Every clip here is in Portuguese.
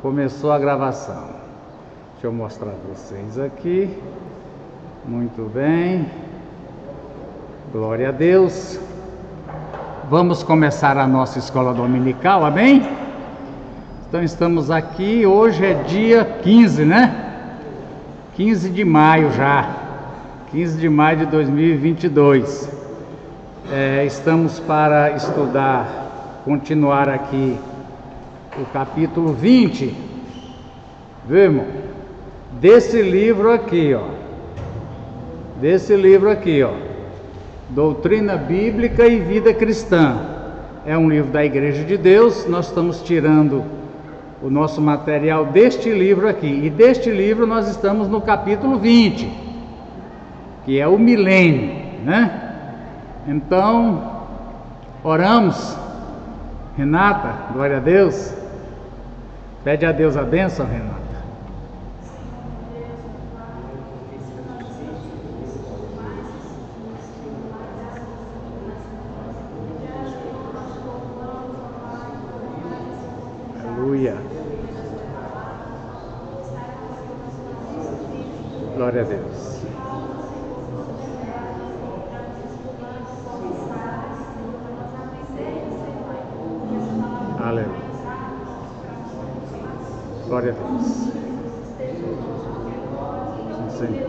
Começou a gravação. Deixa eu mostrar para vocês aqui. Muito bem. Glória a Deus. Vamos começar a nossa escola dominical, amém? Então estamos aqui, hoje é dia 15, né? 15 de maio já. 15 de maio de 2022. Estamos para estudar, continuar aqui o capítulo 20, viu, irmão? Desse livro aqui, Doutrina Bíblica e Vida Cristã. É um livro da Igreja de Deus. Nós estamos tirando o nosso material deste livro aqui. E deste livro nós estamos no capítulo 20, que é o milênio, né? Então, oramos. Renata, glória a Deus. Pede a Deus a bênção, Renata. Aleluia. Glória a Deus. Aleluia. Glória a Deus. Sim.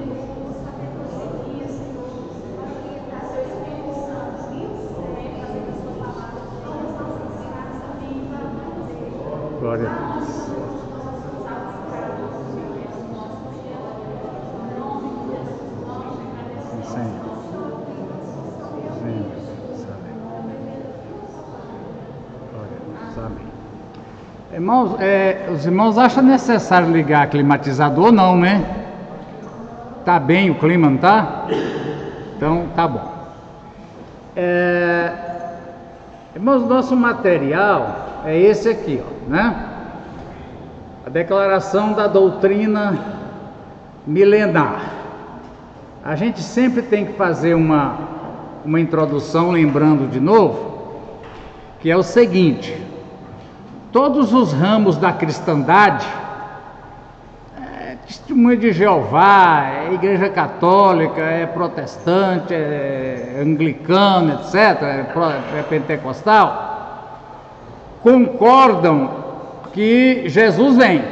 Glória a Deus. Sim. Sim. Glória a Deus. Amém. Irmãos, os irmãos acham necessário ligar climatizador? Não, né? Tá bem o clima, não tá? Então, tá bom. Irmãos, nosso material é esse aqui, né? A declaração da doutrina milenar. A gente sempre tem que fazer uma introdução, lembrando de novo, que é o seguinte: todos os ramos da cristandade, Testemunho de Jeová, é Igreja Católica, é protestante, é anglicano, etc., é pentecostal, concordam que Jesus vem,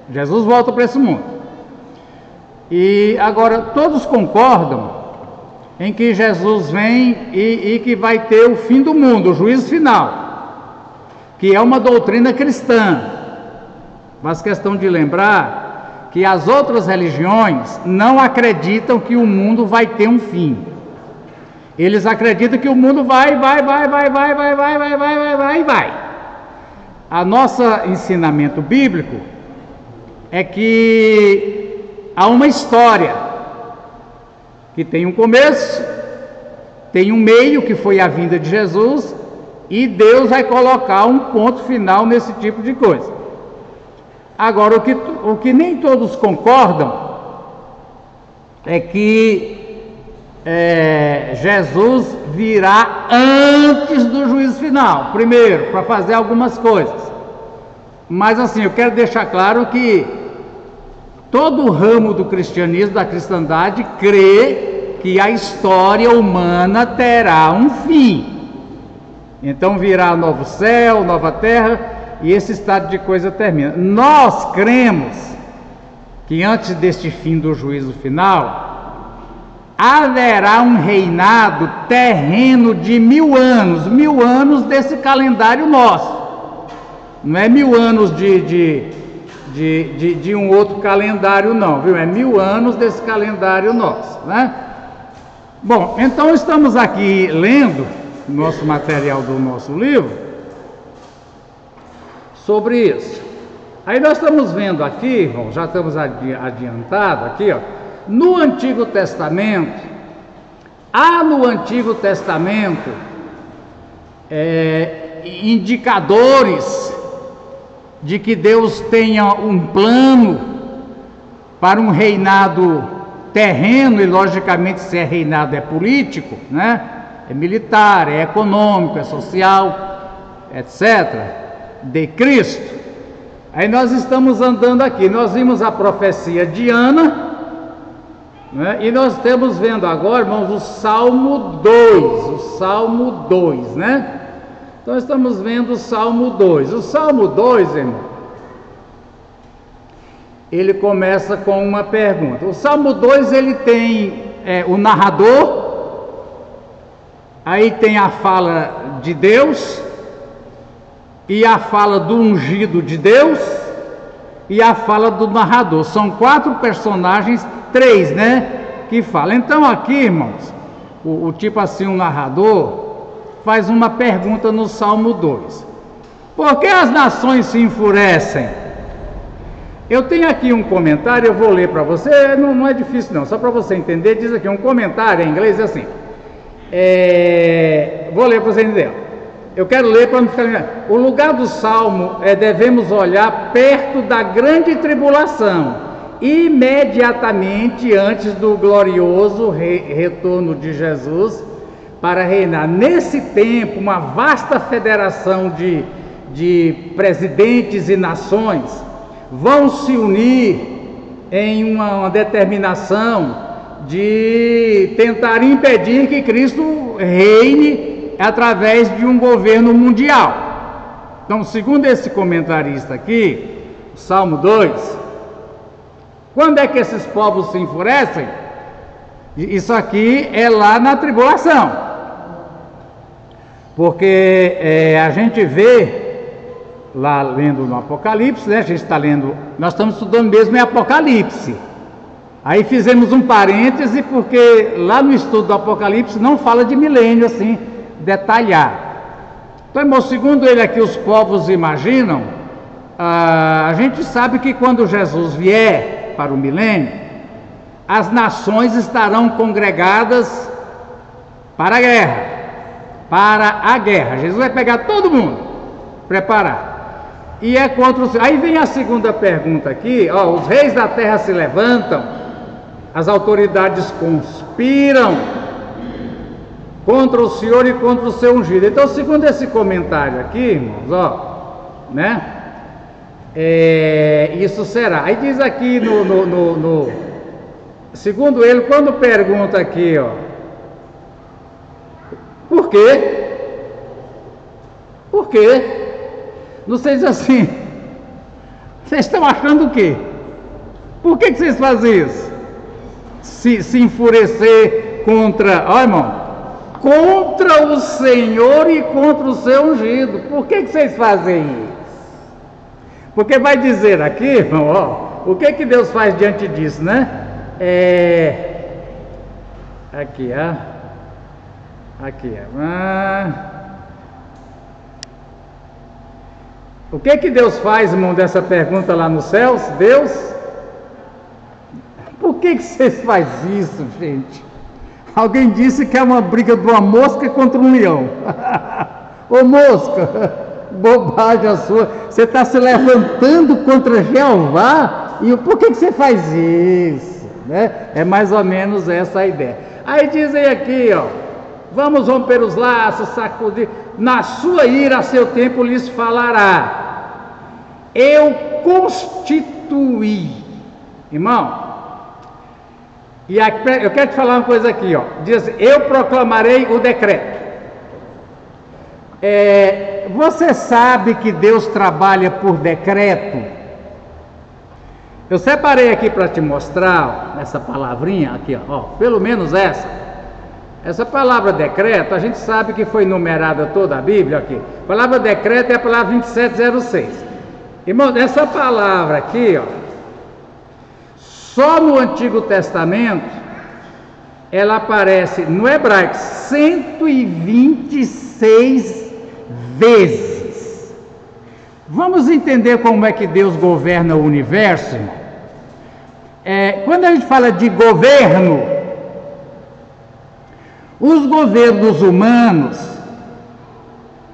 Jesus volta para esse mundo. E agora todos concordam em que Jesus vem e que vai ter o fim do mundo, o juízo final, que é uma doutrina cristã. Mas questão de lembrar que as outras religiões não acreditam que o mundo vai ter um fim. Eles acreditam que o mundo vai. A nosso ensinamento bíblico é que há uma história que tem um começo, tem um meio, que foi a vinda de Jesus, e Deus vai colocar um ponto final nesse tipo de coisa. Agora, o que nem todos concordam é que Jesus virá antes do juízo final, primeiro, para fazer algumas coisas. Mas assim, eu quero deixar claro que todo o ramo do cristianismo, da cristandade, crê que a história humana terá um fim. Então virá novo céu, nova terra, e esse estado de coisa termina. Nós cremos que antes deste fim do juízo final, haverá um reinado terreno de 1000 anos, 1000 anos desse calendário nosso. Não é 1000 anos de um outro calendário, não, viu? É 1000 anos desse calendário nosso, né? Bom, então estamos aqui lendo nosso material do nosso livro sobre isso. Aí nós estamos vendo aqui, irmão, já estamos adiantados aqui, no Antigo Testamento, indicadores de que Deus tenha um plano para um reinado terreno, e logicamente se é reinado é político, né? É militar, é econômico, é social, etc., de Cristo. Aí nós estamos andando aqui, nós vimos a profecia de Ana, né? E nós estamos vendo agora, irmãos, o Salmo 2, né? Então estamos vendo o Salmo 2. O Salmo 2, irmão, ele começa com uma pergunta. O Salmo 2, ele tem o narrador, aí tem a fala de Deus, e a fala do ungido de Deus, e a fala do narrador. São 4 personagens, 3, né, que falam. Então aqui, irmãos, o tipo assim, um narrador faz uma pergunta no Salmo 2. Por que as nações se enfurecem? Eu tenho aqui um comentário, eu vou ler para você, não é difícil não, só para você entender. Diz aqui um comentário em inglês assim, vou ler para você entender. Eu quero ler para não ficar... O lugar do Salmo devemos olhar perto da grande tribulação, imediatamente antes do glorioso retorno de Jesus para reinar. Nesse tempo, uma vasta federação de presidentes e nações vão se unir em uma determinação de tentar impedir que Cristo reine através de um governo mundial. Então, segundo esse comentarista aqui, Salmo 2, quando é que esses povos se enfurecem? Isso aqui é lá na tribulação, porque a gente vê lá lendo no Apocalipse, né? A gente está lendo, nós estamos estudando mesmo em Apocalipse. Aí fizemos um parêntese, porque lá no estudo do Apocalipse não fala de milênio assim, detalhado. Então, irmão, segundo ele aqui, os povos imaginam, a gente sabe que quando Jesus vier para o milênio, as nações estarão congregadas para a guerra. Jesus vai pegar todo mundo, preparar. E é contra os... Aí vem a segunda pergunta aqui, os reis da terra se levantam, as autoridades conspiram contra o Senhor e contra o seu ungido. Então, segundo esse comentário aqui, irmãos, né? Isso será. Aí diz aqui segundo ele, quando pergunta aqui, por quê? Por quê? Não sei se assim, vocês estão achando o quê? Por que vocês fazem isso? Se enfurecer contra, irmão, contra o Senhor e contra o seu ungido. Por que vocês fazem isso? Porque vai dizer aqui, irmão, o que Deus faz diante disso, né? Aqui, o que Deus faz, irmão, dessa pergunta lá nos céus? Deus, por que vocês fazem isso, gente? Alguém disse que é uma briga de uma mosca contra um leão. Ô mosca, bobagem a sua. Você está se levantando contra Jeová? E por que você faz isso? Né? É mais ou menos essa a ideia. Aí dizem aqui, vamos romper os laços, sacudir. Na sua ira, a seu tempo lhes falará. Eu constituí. Irmão, e aqui, eu quero te falar uma coisa aqui, diz, eu proclamarei o decreto. Você sabe que Deus trabalha por decreto? Eu separei aqui para te mostrar essa palavrinha aqui, pelo menos essa palavra decreto, a gente sabe que foi numerada toda a Bíblia aqui. A palavra decreto é a palavra 2706. Irmão, essa palavra aqui, só no Antigo Testamento, ela aparece no hebraico 126 vezes. Vamos entender como é que Deus governa o universo? Quando a gente fala de governo, os governos humanos,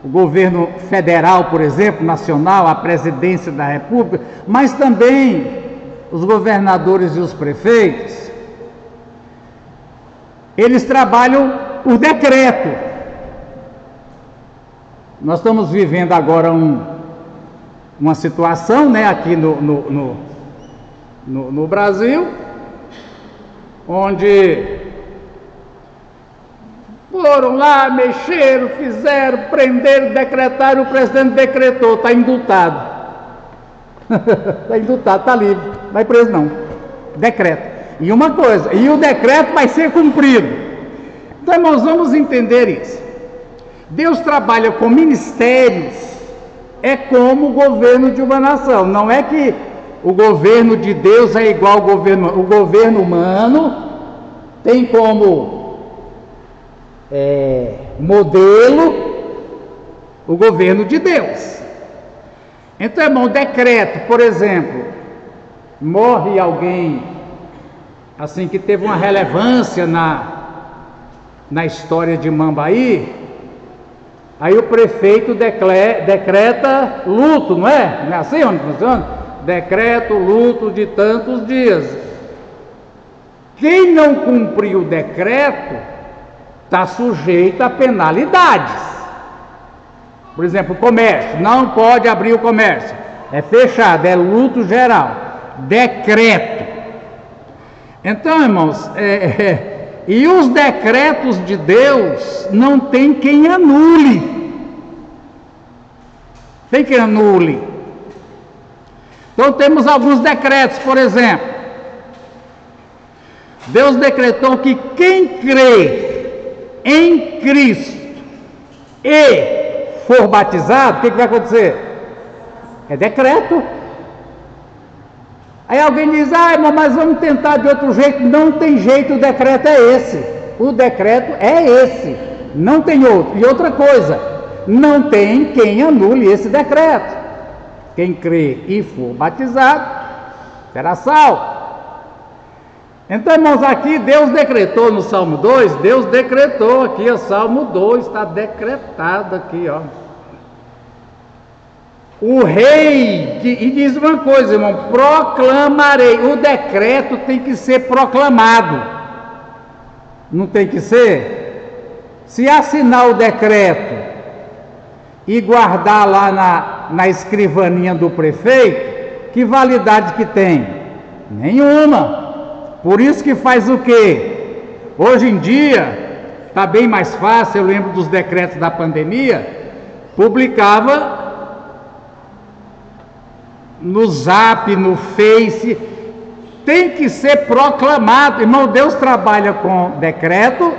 o governo federal, por exemplo, nacional, a presidência da República, mas também os governadores e os prefeitos, eles trabalham por decreto. Nós estamos vivendo agora uma situação, né, aqui no Brasil, onde foram lá, mexeram, fizeram, prenderam, decretaram, o presidente decretou, está indultado. Está indultado, está livre, não vai preso não. Decreto. E uma coisa, e o decreto vai ser cumprido. Então, nós vamos entender isso. Deus trabalha com ministérios, é como o governo de uma nação. Não é que o governo de Deus é igual ao governo humano. O governo humano tem como modelo o governo de Deus. Então, irmão, decreto, por exemplo, morre alguém assim que teve uma relevância na história de Mambaí, aí o prefeito decreta luto, não é? Não é assim onde funciona? Decreto luto de tantos dias. Quem não cumprir o decreto está sujeito a penalidades. Por exemplo, comércio, não pode abrir o comércio, é fechado, é luto geral, decreto. Então, irmãos, e os decretos de Deus não tem quem anule. Tem quem anule. Então temos alguns decretos, por exemplo, Deus decretou que quem crê em Cristo e for batizado, o que vai acontecer? É decreto. Aí alguém diz, irmão, mas vamos tentar de outro jeito. Não tem jeito, o decreto é esse. O decreto é esse, não tem outro. E outra coisa, não tem quem anule esse decreto. Quem crê e for batizado, será salvo. Então, irmãos, aqui Deus decretou no Salmo 2, Deus decretou aqui, o Salmo 2 está decretado aqui, ó. O rei, e diz uma coisa, irmão, proclamarei. O decreto tem que ser proclamado, não tem que ser? Se assinar o decreto e guardar lá na escrivaninha do prefeito, que validade que tem? Nenhuma. Por isso que faz o quê? Hoje em dia, está bem mais fácil, eu lembro dos decretos da pandemia, publicava no Zap, no Face, tem que ser proclamado. Irmão, Deus trabalha com decreto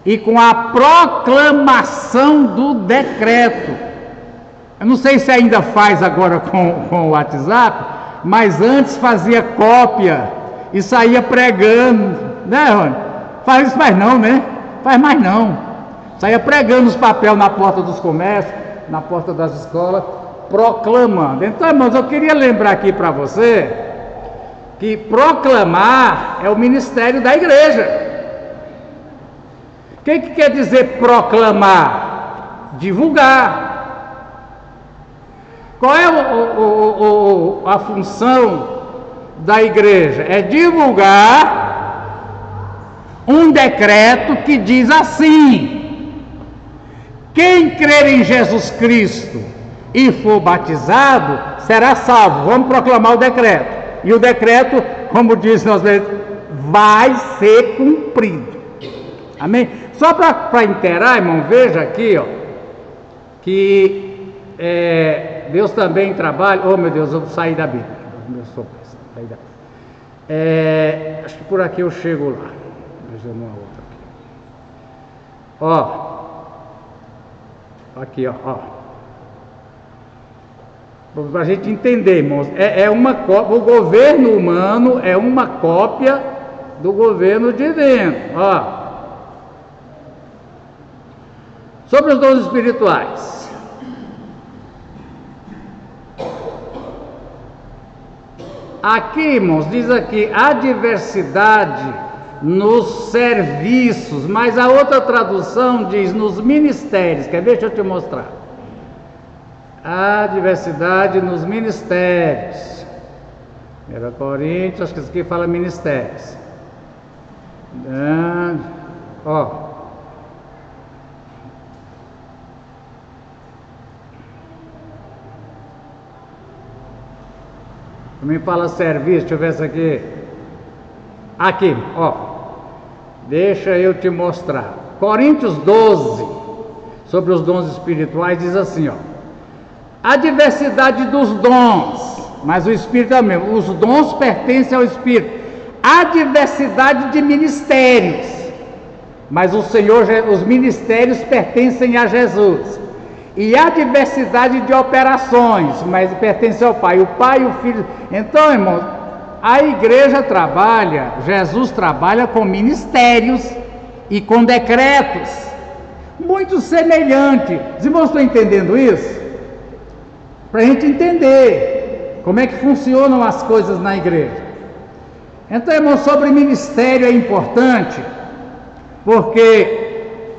e com a proclamação do decreto. Eu não sei se ainda faz agora com o WhatsApp, mas antes fazia cópia e saía pregando, né, Rony? Faz isso mais não, né? Faz mais não. Saía pregando os papéis na porta dos comércios, na porta das escolas, proclamando. Então, irmãos, eu queria lembrar aqui para você que proclamar é o ministério da igreja. O que quer dizer proclamar? Divulgar. Qual é a função da igreja? É divulgar um decreto que diz assim: quem crer em Jesus Cristo e for batizado será salvo. Vamos proclamar o decreto. E o decreto, como diz nós, vai ser cumprido. Amém? Só para inteirar, irmão, veja aqui, ó, que Deus também trabalha. Oh, meu Deus, eu vou sair da Bíblia. Acho que por aqui eu chego lá. Veja uma outra aqui. Ó, aqui, ó. Para a gente entender, irmãos, o governo humano é uma cópia do governo divino. Ó, sobre os dons espirituais. Aqui, irmãos, diz aqui, há diversidade nos serviços, mas a outra tradução diz nos ministérios. Quer ver? Deixa eu te mostrar. Há diversidade nos ministérios. 1 Coríntios, acho que isso aqui fala ministérios. Ó. Me fala serviço, deixa eu ver isso aqui. Aqui, ó. Deixa eu te mostrar. Coríntios 12, sobre os dons espirituais, diz assim, ó. A diversidade dos dons, mas o Espírito é o mesmo. Os dons pertencem ao Espírito. A diversidade de ministérios, mas o Senhor, os ministérios pertencem a Jesus. E a diversidade de operações, mas pertence ao Pai. O Pai e o Filho. Então, irmãos, a igreja trabalha, Jesus trabalha com ministérios e com decretos. Muito semelhante. Os irmãos estão entendendo isso? Para a gente entender como é que funcionam as coisas na igreja. Então, irmãos, sobre ministério é importante, porque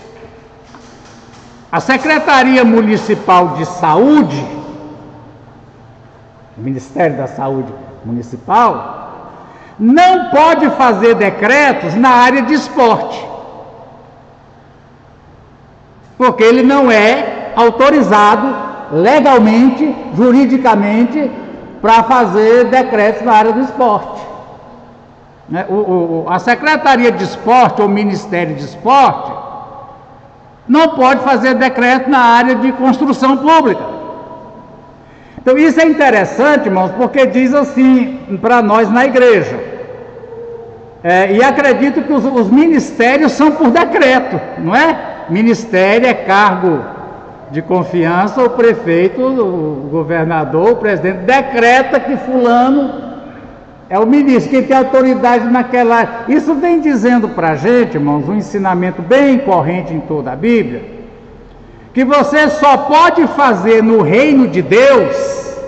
a Secretaria Municipal de Saúde, o Ministério da Saúde Municipal, não pode fazer decretos na área de esporte, porque ele não é autorizado legalmente, juridicamente, para fazer decretos na área do esporte. A Secretaria de Esporte ou o Ministério de Esporte não pode fazer decreto na área de construção pública. Então isso é interessante, irmãos, porque diz assim para nós na igreja. E acredito que os ministérios são por decreto, não é? Ministério é cargo de confiança, o prefeito, o governador, o presidente decreta que fulano é o ministro, quem tem autoridade naquela área. Isso vem dizendo para a gente, irmãos, um ensinamento bem corrente em toda a Bíblia, que você só pode fazer no reino de Deus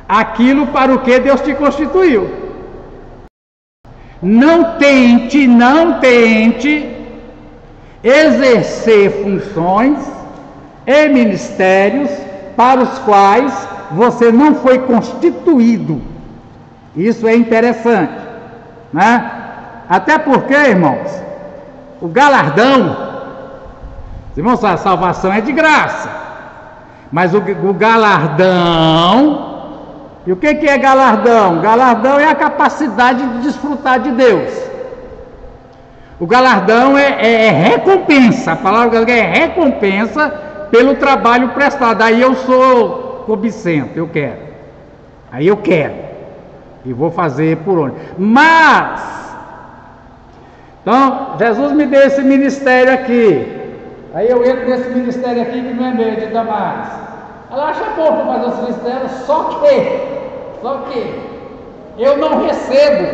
aquilo para o que Deus te constituiu. Não tente exercer funções e ministérios para os quais você não foi constituído. Isso é interessante, né? Até porque, irmãos, o galardão, irmãos, a salvação é de graça, mas o galardão, e o que é galardão? Galardão é a capacidade de desfrutar de Deus. O galardão é recompensa, a palavra é recompensa pelo trabalho prestado. Aí eu sou cobicento, eu quero. Aí eu quero. E vou fazer por onde. Mas, então, Jesus me deu esse ministério aqui. Aí eu entro nesse ministério aqui que não é meu, é de Damares. Ela acha bom para fazer esse ministério, só que eu não recebo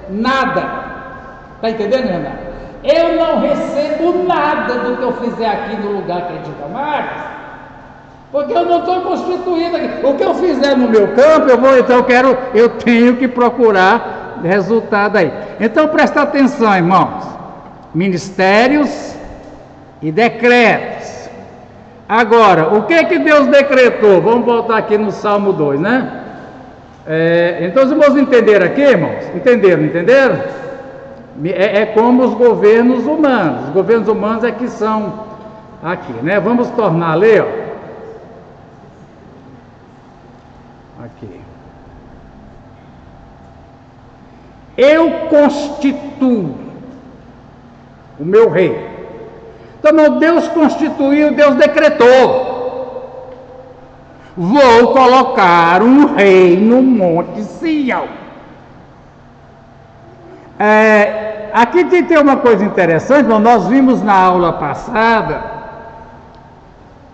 nada. Está entendendo, Renato? Eu não recebo nada do que eu fizer aqui no lugar que é de Damares, porque eu não estou constituído aqui. O que eu fizer no meu campo, eu tenho que procurar resultado aí. Então presta atenção, irmãos. Ministérios e decretos. Agora, o que Deus decretou? Vamos voltar aqui no Salmo 2, né? Então os irmãos entenderam aqui, irmãos? Entenderam? É como os governos humanos. Os governos humanos é que são aqui, né? Vamos tornar a ler, ó. Aqui. Eu constituo o meu rei. Então Deus constituiu, Deus decretou. Vou colocar um rei no Monte Sião. Aqui tem uma coisa interessante, nós vimos na aula passada,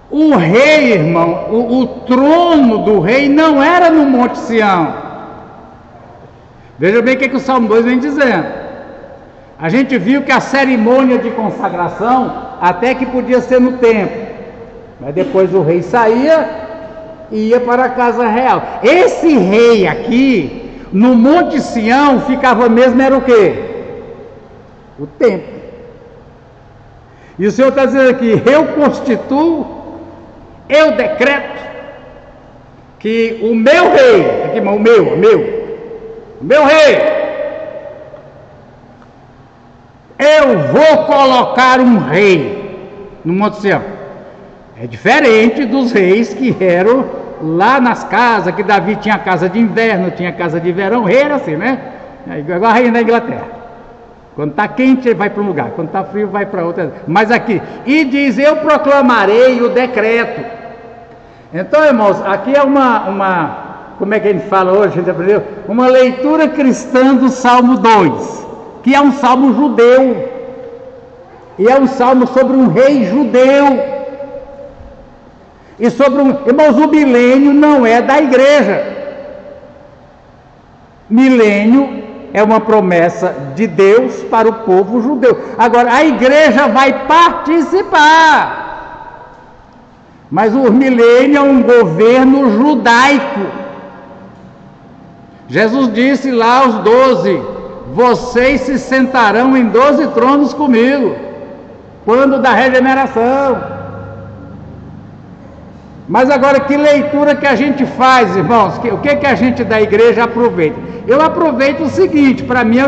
o rei, irmão, o trono do rei não era no Monte Sião. Veja bem o que o Salmo 2 vem dizendo. A gente viu que a cerimônia de consagração até que podia ser no templo, mas depois o rei saía e ia para a casa real. Esse rei aqui, no Monte Sião, ficava mesmo, era o quê? O templo. E o Senhor está dizendo aqui, eu constituo, eu decreto, que o meu rei, aqui, o meu rei, eu vou colocar um rei no Monte Sião. É diferente dos reis que eram lá nas casas, que Davi tinha casa de inverno, tinha casa de verão, o rei era assim, né? Igual a rainha da Inglaterra. Quando está quente, ele vai para um lugar, quando está frio, vai para outro. Mas aqui, e diz: eu proclamarei o decreto. Então, irmãos, aqui é como é que a gente fala hoje, a gente aprendeu? Uma leitura cristã do Salmo 2, que é um salmo judeu, e é um salmo sobre um rei judeu, e sobre irmãos, o milênio não é da igreja. Milênio é uma promessa de Deus para o povo judeu. Agora, a igreja vai participar, mas o milênio é um governo judaico. Jesus disse lá aos 12: vocês se sentarão em 12 tronos comigo, quando da regeneração. Mas agora, que leitura que a gente faz, irmãos? O que a gente da igreja aproveita? Eu aproveito o seguinte: para mim,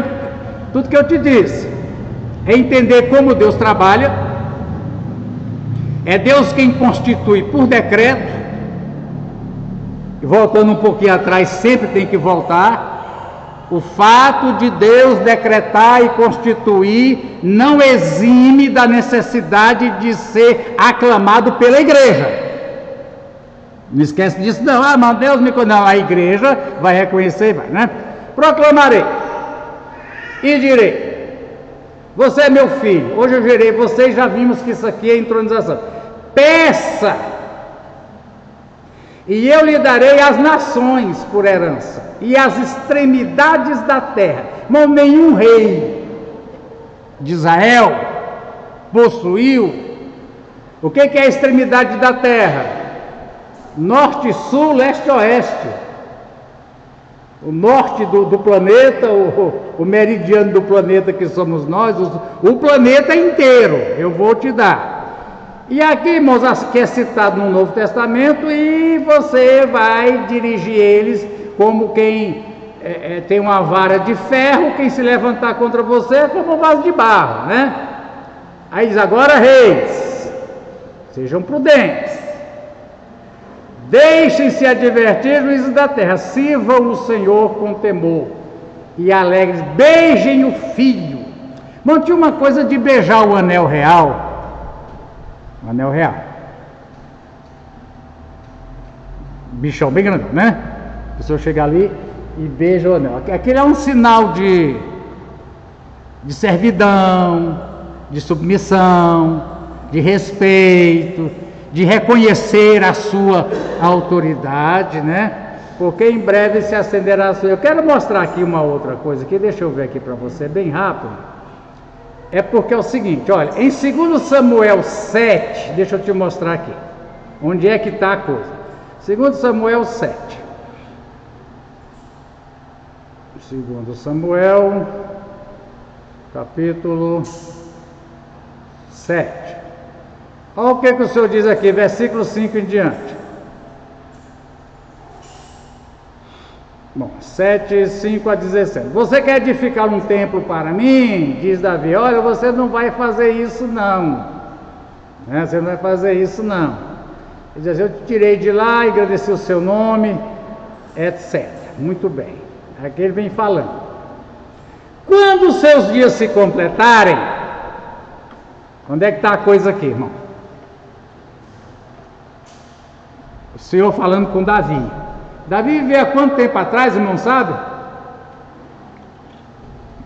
tudo que eu te disse, é entender como Deus trabalha, é Deus quem constitui por decreto, e voltando um pouquinho atrás, sempre tem que voltar. O fato de Deus decretar e constituir não exime da necessidade de ser aclamado pela igreja. Não esquece disso, não. Ah, mas Deus me conhece. Não, a igreja vai reconhecer, vai, né? Proclamarei e direi: você é meu filho. Hoje eu gerei, vocês já vimos que isso aqui é entronização. Peça, e eu lhe darei as nações por herança, e as extremidades da terra. Não, nenhum rei de Israel possuiu. O que é a extremidade da terra? Norte, sul, leste, oeste. O norte do planeta, o meridiano do planeta que somos nós, o planeta inteiro, eu vou te dar. E aqui, irmãos, que é citado no Novo Testamento, e você vai dirigir eles como quem tem uma vara de ferro, quem se levantar contra você é como um vaso de barro, né? Aí diz: agora, reis, sejam prudentes, deixem-se advertir, juízes da terra, sirvam o Senhor com temor e alegres, beijem o filho. Não tinha uma coisa de beijar o anel real, o anel real, bichão bem grande, né? A pessoa chega ali e beija o anel. Aquele é um sinal de servidão, de submissão, de respeito, de reconhecer a sua autoridade, né? Porque em breve se acenderá a sua. Eu quero mostrar aqui uma outra coisa aqui, deixa eu ver aqui para você, bem rápido. É porque é o seguinte, olha, em 2 Samuel 7, deixa eu te mostrar aqui, onde é que está a coisa. 2 Samuel 7. 2 Samuel, capítulo 7. Olha o que o Senhor diz aqui, versículo 5 em diante. Bom, 7, 5 a 17. Você quer edificar um templo para mim? Diz Davi. Olha, você não vai fazer isso não. Né? Você não vai fazer isso não. Ele diz: eu te tirei de lá, engrandeci o seu nome, etc. Muito bem. Aqui ele vem falando. Quando os seus dias se completarem, onde é que está a coisa aqui, irmão? O Senhor falando com Davi. Davi viveu há quanto tempo atrás, irmão, sabe?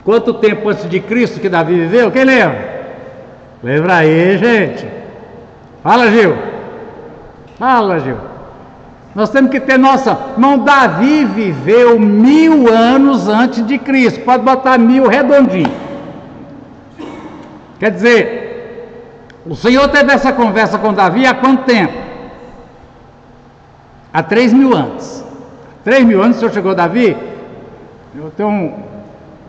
Quanto tempo antes de Cristo que Davi viveu? Quem lembra? Lembra aí, gente. Fala, Gil. Fala, Gil. Nós temos que ter noção. Irmão, Davi viveu 1000 anos antes de Cristo. Pode botar 1000 redondinho. Quer dizer, o Senhor teve essa conversa com Davi há quanto tempo? Há 3000 anos. 3000 anos o Senhor chegou, Davi? Eu tenho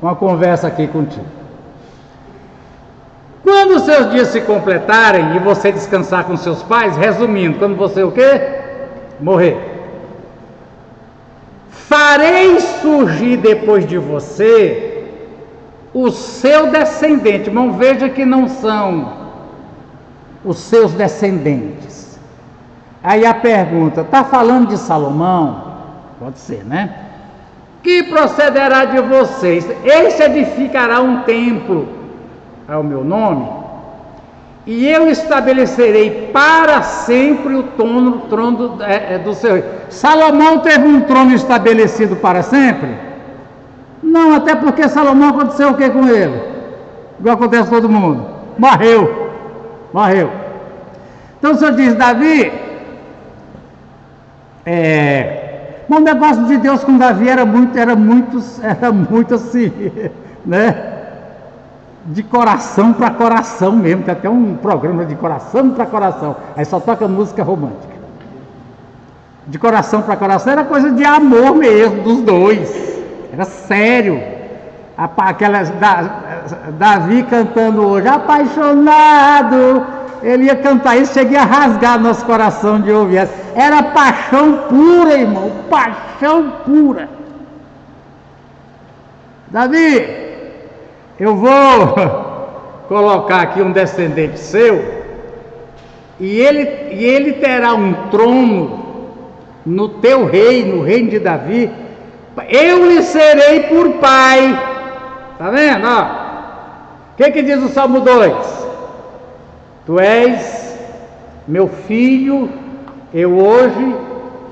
uma conversa aqui contigo. Quando os seus dias se completarem e você descansar com seus pais, resumindo, quando você o quê? Morrer. Farei surgir depois de você o seu descendente. Irmão, veja que não são os seus descendentes, Aí a pergunta, está falando de Salomão? Pode ser, né? Que procederá de vocês? Este edificará um templo ao meu nome, e eu estabelecerei para sempre o trono do seu rei. Salomão teve um trono estabelecido para sempre? Não, até porque Salomão aconteceu o que com ele? Igual acontece com todo mundo. Morreu. Então o Senhor diz, Davi, o negócio de Deus com Davi era muito assim, né? De coração para coração mesmo, tem até um programa de coração para coração, aí só toca música romântica. De coração para coração era coisa de amor mesmo, dos dois, era sério. Davi cantando hoje, apaixonado, ele ia cantar isso, cheguei a rasgar nosso coração de ouvir. Era paixão pura, irmão, paixão pura. Davi, eu vou colocar aqui um descendente seu, e ele terá um trono no teu reino, no reino de Davi. Eu lhe serei por pai. Está vendo? O que diz o Salmo 2? Tu és meu filho, eu hoje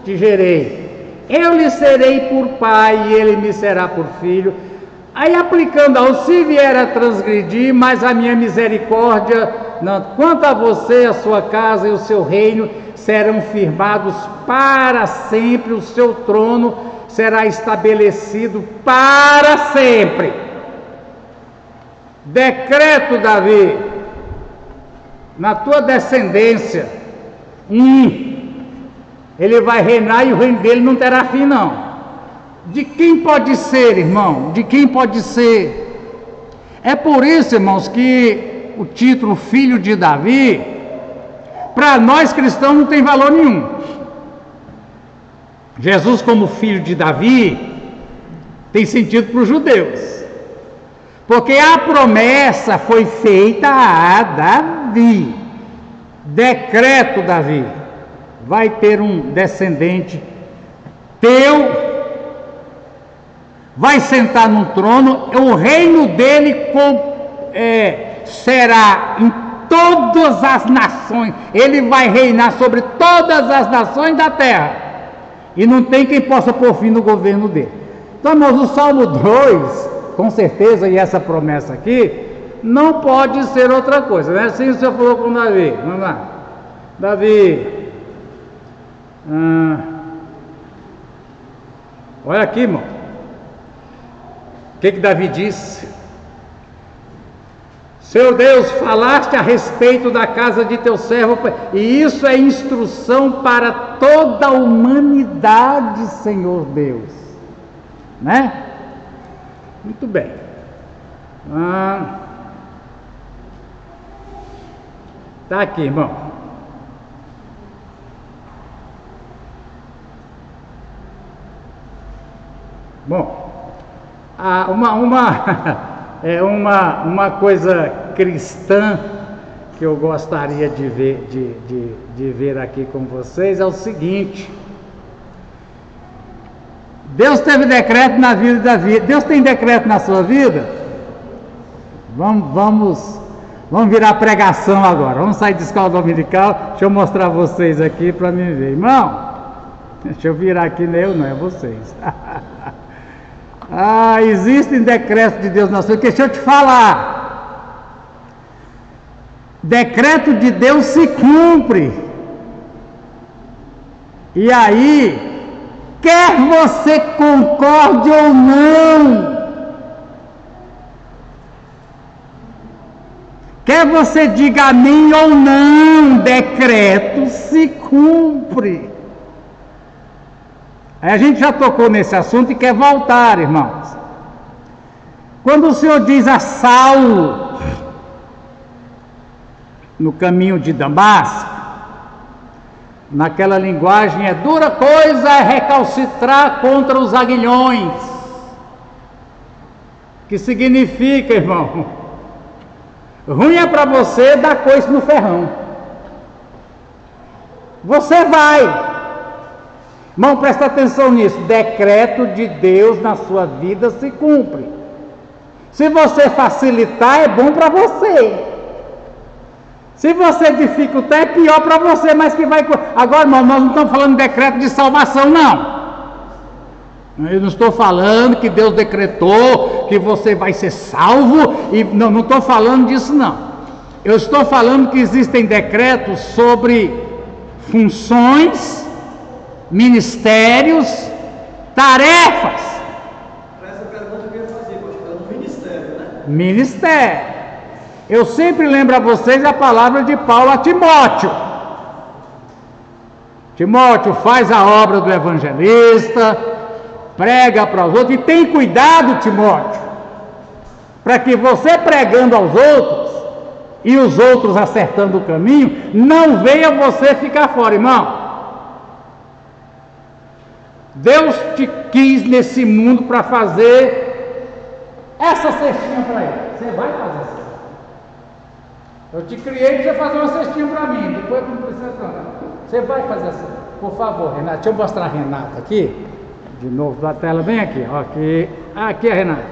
te gerei. Eu lhe serei por pai e ele me será por filho. Aí aplicando ao se vier a transgredir, mas a minha misericórdia, quanto a você, a sua casa e o seu reino, serão firmados para sempre, o seu trono será estabelecido para sempre. Decreto, Davi, na tua descendência, ele vai reinar e o reino dele não terá fim, não. De quem pode ser, irmão? De quem pode ser? É por isso, irmãos, que o título Filho de Davi, para nós cristãos não tem valor nenhum. Jesus como filho de Davi tem sentido para os judeus, porque a promessa foi feita a Davi. Decreto, Davi, vai ter um descendente teu, vai sentar no trono, o reino dele será em todas as nações, ele vai reinar sobre todas as nações da terra, e não tem quem possa pôr fim no governo dele. Então, irmãos, o Salmo 2, com certeza, e essa promessa aqui, não pode ser outra coisa, né? Assim o Senhor falou com Davi. Vamos lá. Davi, olha aqui, irmão. O que Davi disse? Seu Deus, falaste a respeito da casa de teu servo, e isso é instrução para toda a humanidade, Senhor Deus, né? Muito bem. Tá aqui, irmão. Bom, uma coisa cristã que eu gostaria de ver aqui com vocês é o seguinte: Deus teve decreto na vida de Davi. Deus tem decreto na sua vida? Vamos virar pregação agora. Vamos sair de escola dominical. Deixa eu mostrar a vocês aqui para me ver. Irmão, deixa eu virar aqui, não é vocês. Existem decretos de Deus na sua vida. Deixa eu te falar. Decreto de Deus se cumpre. E aí, quer você concorde ou não, quer você diga amém ou não, decreto se cumpre. Aí a gente já tocou nesse assunto e quer voltar, irmãos. Quando o Senhor diz a Saulo, no caminho de Damasco, naquela linguagem, é dura coisa recalcitrar contra os aguilhões. Que significa, irmão, ruim é para você dar coice no ferrão. Você vai. Irmão, presta atenção nisso. Decreto de Deus na sua vida se cumpre. Se você facilitar, é bom para você. Se você dificultar, é pior para você, mas que vai... Agora, irmão, nós não estamos falando de decreto de salvação, não. Eu não estou falando que Deus decretou que você vai ser salvo, e não estou falando disso, não. Eu estou falando que existem decretos sobre funções, ministérios, tarefas. Essa pergunta que eu ia fazer, pastor, é um ministério, né? Ministério. Eu sempre lembro a vocês a palavra de Paulo a Timóteo. Timóteo, faz a obra do evangelista, prega para os outros, e tem cuidado, Timóteo, para que você pregando aos outros, e os outros acertando o caminho, não venha você ficar fora, irmão. Deus te quis nesse mundo para fazer essa cestinha para ele. Você vai fazer essa. Eu te criei para você fazer uma cestinha para mim. Depois não precisa falar. Você vai fazer essa. Por favor, Renata. Deixa eu mostrar a Renata aqui. De novo da tela, bem aqui. Ó, aqui. Aqui a Renata.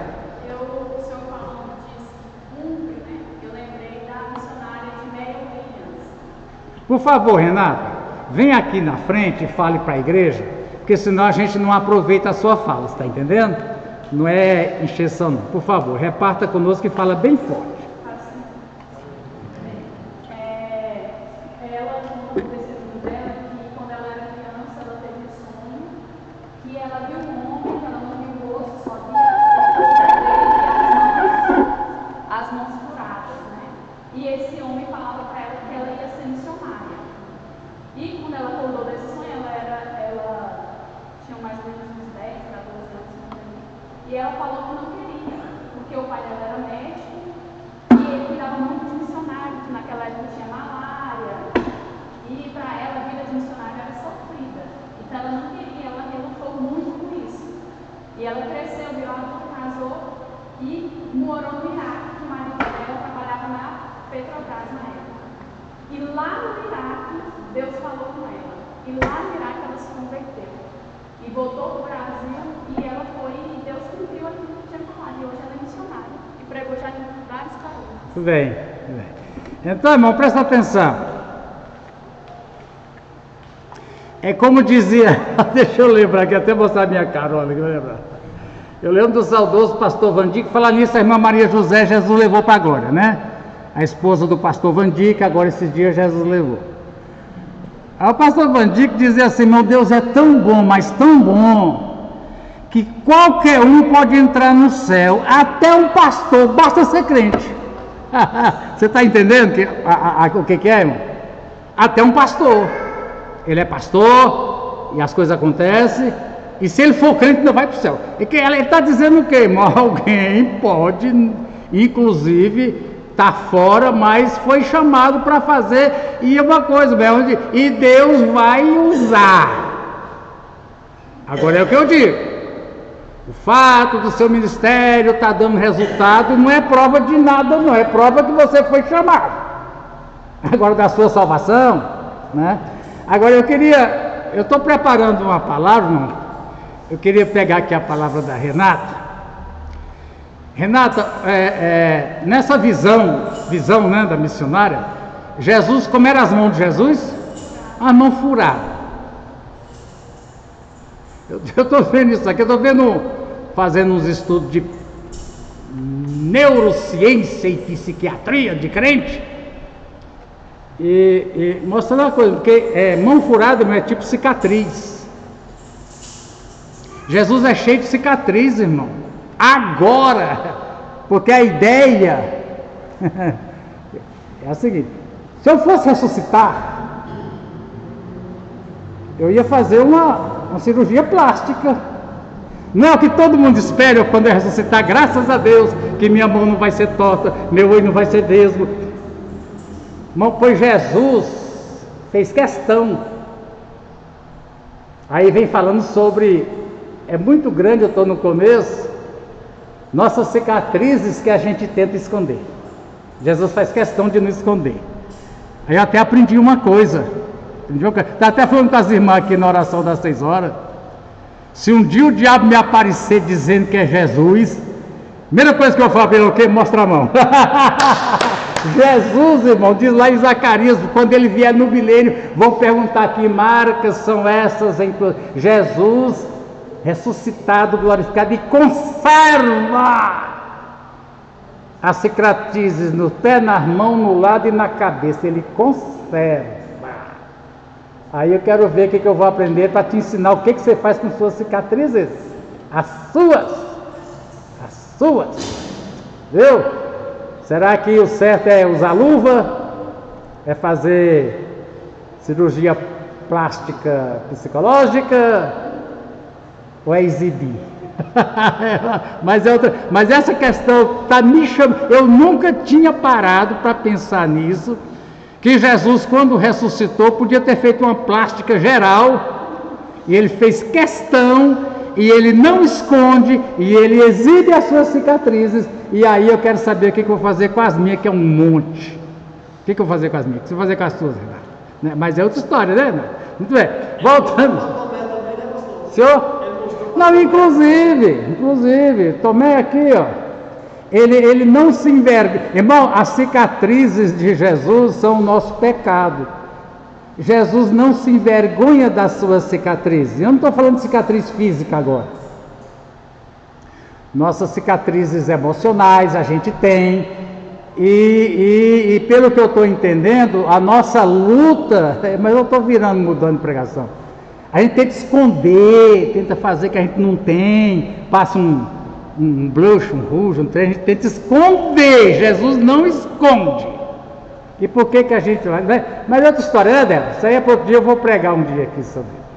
O senhor falando disso, cumpre, né? Eu lembrei da missionária de Mary Williams. Por favor, Renata, vem aqui na frente e fale para a igreja, porque senão a gente não aproveita a sua fala, você está entendendo? Não é encheção, não. Por favor, reparta conosco e fala bem forte. Ela conta o testemunho dela que quando ela era criança, ela teve um sonho que ela viu um homem, que ela não viu o rosto, só via as mãos furadas, né? E esse homem falava para ela que ela ia ser missionária. E quando ela acordou desse sonho, ela tinha mais ou menos uns 10, 14 anos, e ela falou que não queria, porque o pai dela era médico e ele cuidava muito de missionário, que naquela época tinha malária, e para ela a vida de missionário era sofrida. Então ela não queria, ela relutou muito com isso. E ela cresceu, virou adulta, casou e morou no Iraque, que o marido dela trabalhava na Petrobras na época. E lá no Iraque, Deus falou com ela. E lá no Iraque ela se converteu. E voltou para o Brasil e ela foi, e Deus cumpriu aquilo que tinha falado. E hoje ela é missionária. E pregou já em vários países. Tudo bem, tudo bem. Então, irmão, presta atenção. É como dizia, deixa eu lembrar aqui, até mostrar minha cara, olha, eu lembro do saudoso pastor Vandic, falar nisso, a irmã Maria José, Jesus levou para a glória, né? A esposa do pastor Vandic, agora esses dias Jesus levou. Aí o pastor Vandic dizia assim: meu Deus é tão bom, mas tão bom, que qualquer um pode entrar no céu, até um pastor, basta ser crente. Você está entendendo o que é, irmão? Até um pastor. Ele é pastor e as coisas acontecem, e se ele for crente não vai para o céu. Ele está dizendo o quê, irmão? Alguém pode, inclusive, estar fora, mas foi chamado para fazer, e é uma coisa, e Deus vai usar. Agora é o que eu digo: o fato do seu ministério estar dando resultado não é prova de nada, não, é prova que você foi chamado. Agora da sua salvação, né? Agora eu estou preparando uma palavra, irmão. Eu queria pegar aqui a palavra da Renata. Renata, nessa visão, né, da missionária, Jesus, como eram as mãos de Jesus? A mão furada. Eu estou vendo isso aqui, eu estou fazendo uns estudos de neurociência e psiquiatria de crente. E mostrando uma coisa, porque mão furada não é tipo cicatriz. Jesus é cheio de cicatriz, irmão. Agora, porque a ideia é a seguinte: se eu fosse ressuscitar, eu ia fazer uma cirurgia plástica. Não é o que todo mundo espera quando eu ressuscitar, graças a Deus, que minha mão não vai ser torta, meu olho não vai ser vesgo. Pois Jesus fez questão. Aí vem falando sobre, é muito grande, eu estou no começo, nossas cicatrizes que a gente tenta esconder. Jesus faz questão de não esconder. Aí eu até aprendi uma coisa: Está até falando com as irmãs aqui na oração das 6 horas. Se um dia o diabo me aparecer dizendo que é Jesus, primeira coisa que eu falo para ele é o quê? Mostra a mão. Jesus, irmão, diz lá em Zacarias, quando ele vier no milênio, vão perguntar que marcas são essas em Jesus ressuscitado, glorificado, e conserva as cicatrizes no pé, nas mãos, no lado e na cabeça. Ele conserva. Aí eu quero ver o que eu vou aprender para te ensinar o que você faz com suas cicatrizes. As suas. Viu? Será que o certo é usar luva? É fazer cirurgia plástica psicológica? Ou é exibir? Mas essa questão está me chamando. Eu nunca tinha parado para pensar nisso. Que Jesus, quando ressuscitou, podia ter feito uma plástica geral. E ele fez questão. E ele não esconde, e ele exibe as suas cicatrizes. E aí eu quero saber o que eu vou fazer com as minhas, que é um monte. O que eu vou fazer com as minhas? O que você vai fazer com as suas, Renato? Mas é outra história, né, Renato? Muito bem, voltando. Senhor? Não, inclusive, Tomé aqui, ó. Ele não se envergonha. Irmão, as cicatrizes de Jesus são o nosso pecado. Jesus não se envergonha das suas cicatrizes. Eu não estou falando de cicatriz física agora. Nossas cicatrizes emocionais a gente tem. E pelo que eu estou entendendo, a nossa luta... Mas eu estou mudando de pregação. A gente tenta esconder, tenta fazer que a gente não tem. Passa um blush, um rouge, um trem. A gente tenta esconder. Jesus não esconde. E por que a gente vai... Mas outra história, né, Débora? Isso aí é para outro dia, eu vou pregar um dia aqui sobre isso.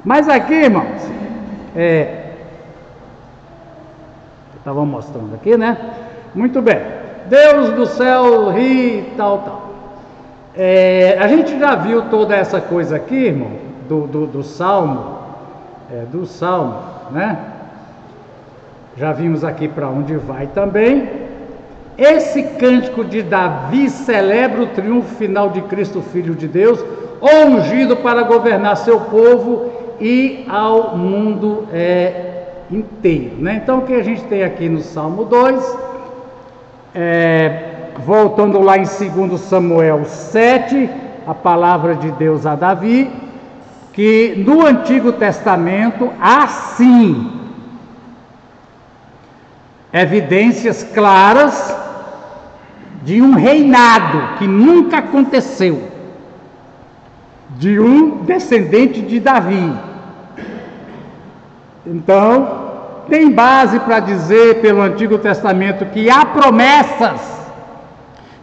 Mas aqui, irmãos, estava mostrando aqui, né? Muito bem. Deus do céu ri, tal. A gente já viu toda essa coisa aqui, irmão, do Salmo, né? Já vimos aqui para onde vai também. Esse cântico de Davi celebra o triunfo final de Cristo, Filho de Deus, ungido para governar seu povo e ao mundo inteiro, né? Então o que a gente tem aqui no Salmo 2, voltando lá em 2 Samuel 7, a palavra de Deus a Davi, que no Antigo Testamento há sim evidências claras de um reinado que nunca aconteceu, de um descendente de Davi. Então, tem base para dizer pelo Antigo Testamento que há promessas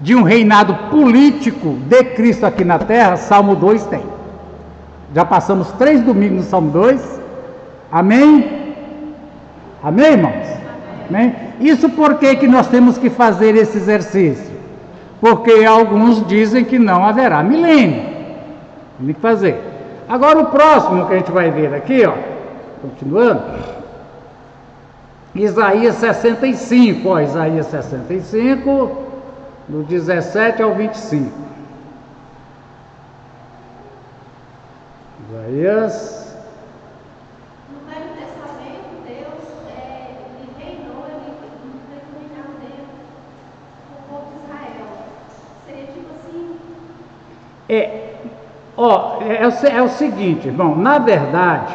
de um reinado político de Cristo aqui na terra. Salmo 2 tem. Já passamos 3 domingos no Salmo 2. Amém? Amém, irmãos? Amém? Isso por que nós temos que fazer esse exercício? Porque alguns dizem que não haverá milênio. Tem que fazer. Agora o próximo que a gente vai ver aqui, ó, continuando, Isaías 65, Isaías 65, do 17 ao 25. Isaías... É o seguinte, irmão, na verdade,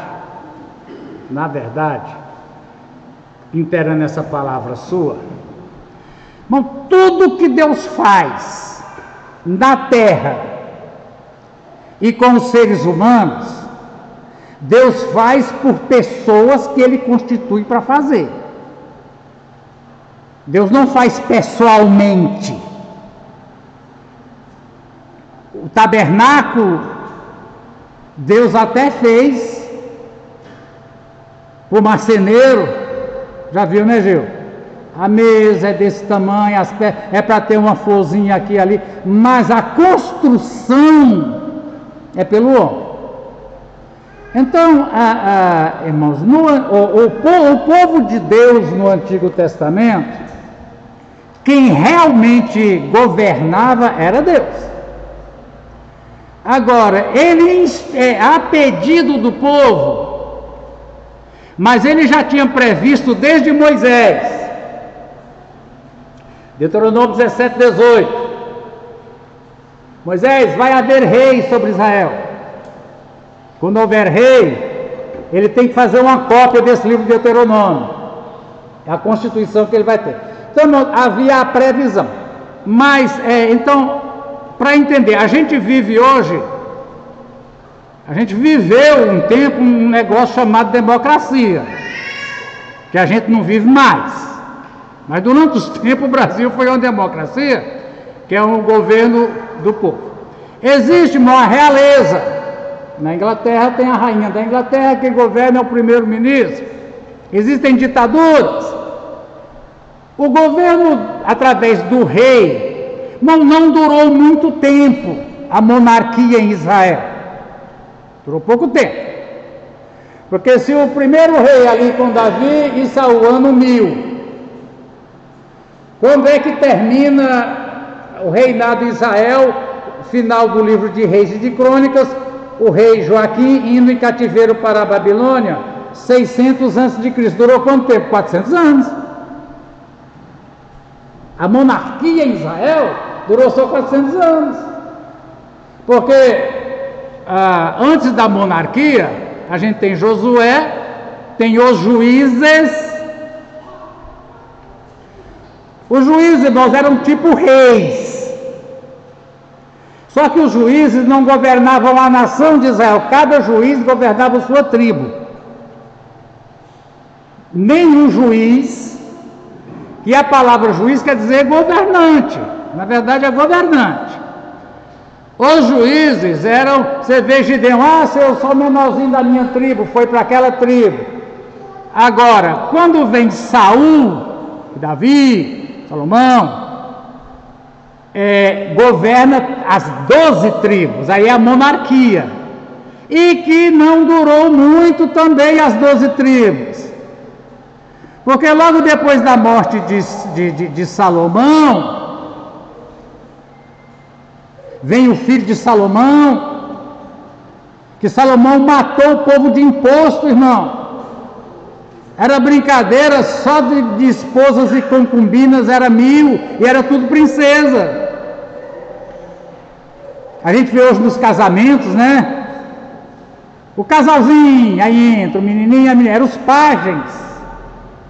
inteirando essa palavra sua, irmão, tudo que Deus faz na terra e com os seres humanos, Deus faz por pessoas que Ele constitui para fazer. Deus não faz pessoalmente. O tabernáculo, Deus até fez o marceneiro, já viu, né, Gil? A mesa é desse tamanho, é para ter uma florzinha aqui e ali, mas a construção é pelo homem. Então, irmãos, o povo de Deus no Antigo Testamento, quem realmente governava era Deus. Agora, ele a pedido do povo, mas ele já tinha previsto desde Moisés. Deuteronômio 17, 18. Moisés, vai haver rei sobre Israel. Quando houver rei, ele tem que fazer uma cópia desse livro de Deuteronômio. É a Constituição que ele vai ter. Então, havia a previsão. Mas, então, para entender, a gente vive hoje, a gente viveu um tempo um negócio chamado democracia, que a gente não vive mais. Mas durante os tempos o Brasil foi uma democracia, que é um governo do povo. Existe uma realeza. Na Inglaterra tem a rainha da Inglaterra, que governa é o primeiro-ministro. Existem ditaduras. O governo através do rei não durou muito tempo, a monarquia em Israel. Durou pouco tempo. Porque se o primeiro rei ali com Davi e Saul, ano 1000, quando é que termina o reinado de Israel? Final do livro de Reis e de Crônicas, o rei Joaquim indo em cativeiro para a Babilônia, 600 a.C. Durou quanto tempo? 400 anos. A monarquia em Israel durou só 400 anos. Porque antes da monarquia, a gente tem Josué, tem os juízes. Os juízes, nós eram tipo reis. Só que os juízes não governavam a nação de Israel. Cada juiz governava a sua tribo. Nenhum juiz, e a palavra juiz quer dizer governante. Na verdade é governante. Os juízes eram, você vê Gideão, eu sou o menorzinho da minha tribo, foi para aquela tribo. Agora, quando vem Saul, Davi, Salomão, governa as 12 tribos, aí é a monarquia, e que não durou muito também as 12 tribos, porque logo depois da morte de Salomão, vem o filho de Salomão, que Salomão matou o povo de imposto, irmão. Era brincadeira, só de esposas e concubinas era 1000, e era tudo princesa. A gente vê hoje nos casamentos, né? O casalzinho, aí entra o menininho e a menina, eram os pajens.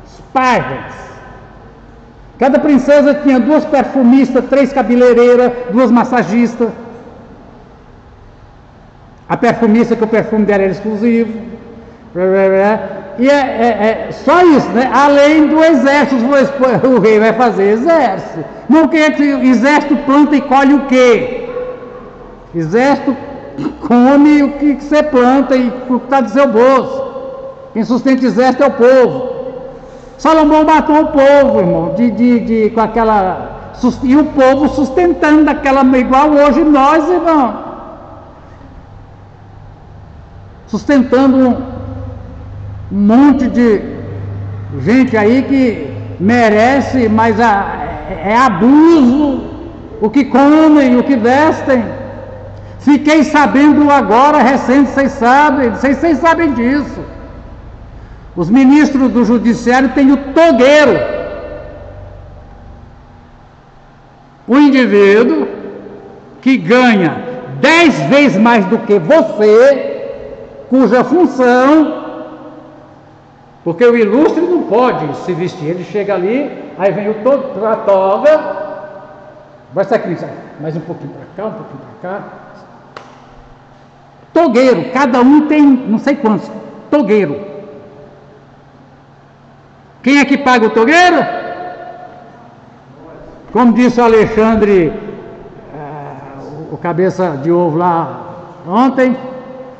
Os pajens. Cada princesa tinha 2 perfumistas, 3 cabeleireiras, 2 massagistas. A perfumista, que o perfume dela era exclusivo. E só isso, né? Além do exército, o rei vai fazer exército. Não, o que é que exército planta e colhe o quê? Exército come o que você planta e o que está do seu bolso. Quem sustenta exército é o povo. Salomão matou o povo, irmão, com aquela, e o povo sustentando daquela, igual hoje nós, irmão, sustentando um monte de gente aí que merece, mas é abuso o que comem, o que vestem. Fiquei sabendo agora, recente, vocês sabem disso. Os ministros do judiciário têm o togueiro. O indivíduo que ganha 10 vezes mais do que você, cuja função, porque o ilustre não pode se vestir, ele chega ali, aí vem a toga, vai sair aqui, mais um pouquinho para cá, um pouquinho para cá. Togueiro, cada um tem não sei quantos, togueiro. Quem é que paga o togueiro? Como disse o Alexandre, o cabeça de ovo lá ontem,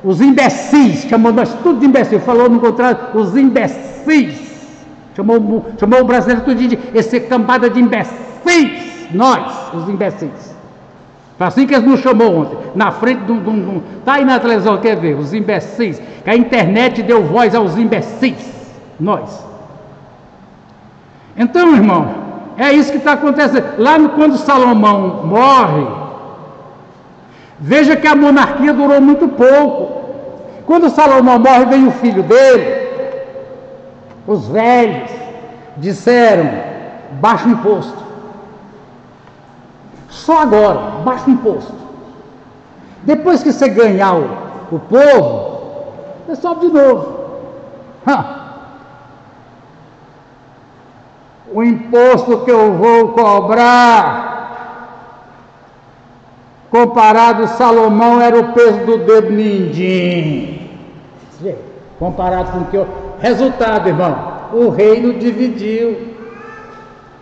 os imbecis, chamou nós tudo de imbecil, falou no contrário, os imbecis, chamou o brasileiro tudo de essa cambada de imbecis, nós, os imbecis. Foi assim que eles nos chamou ontem, na frente tá aí na televisão, quer ver, os imbecis, que a internet deu voz aos imbecis, nós. Então, irmão, é isso que está acontecendo. Lá quando Salomão morre, Veja que a monarquia durou muito pouco. Quando Salomão morre, vem o filho dele. Os velhos disseram: baixa o imposto. Só agora, baixa o imposto. Depois que você ganhar o povo, você sobe de novo. O imposto que eu vou cobrar, comparado a Salomão, era o peso do dedo mindinho. Comparado com o que eu... Resultado, irmão, o reino dividiu.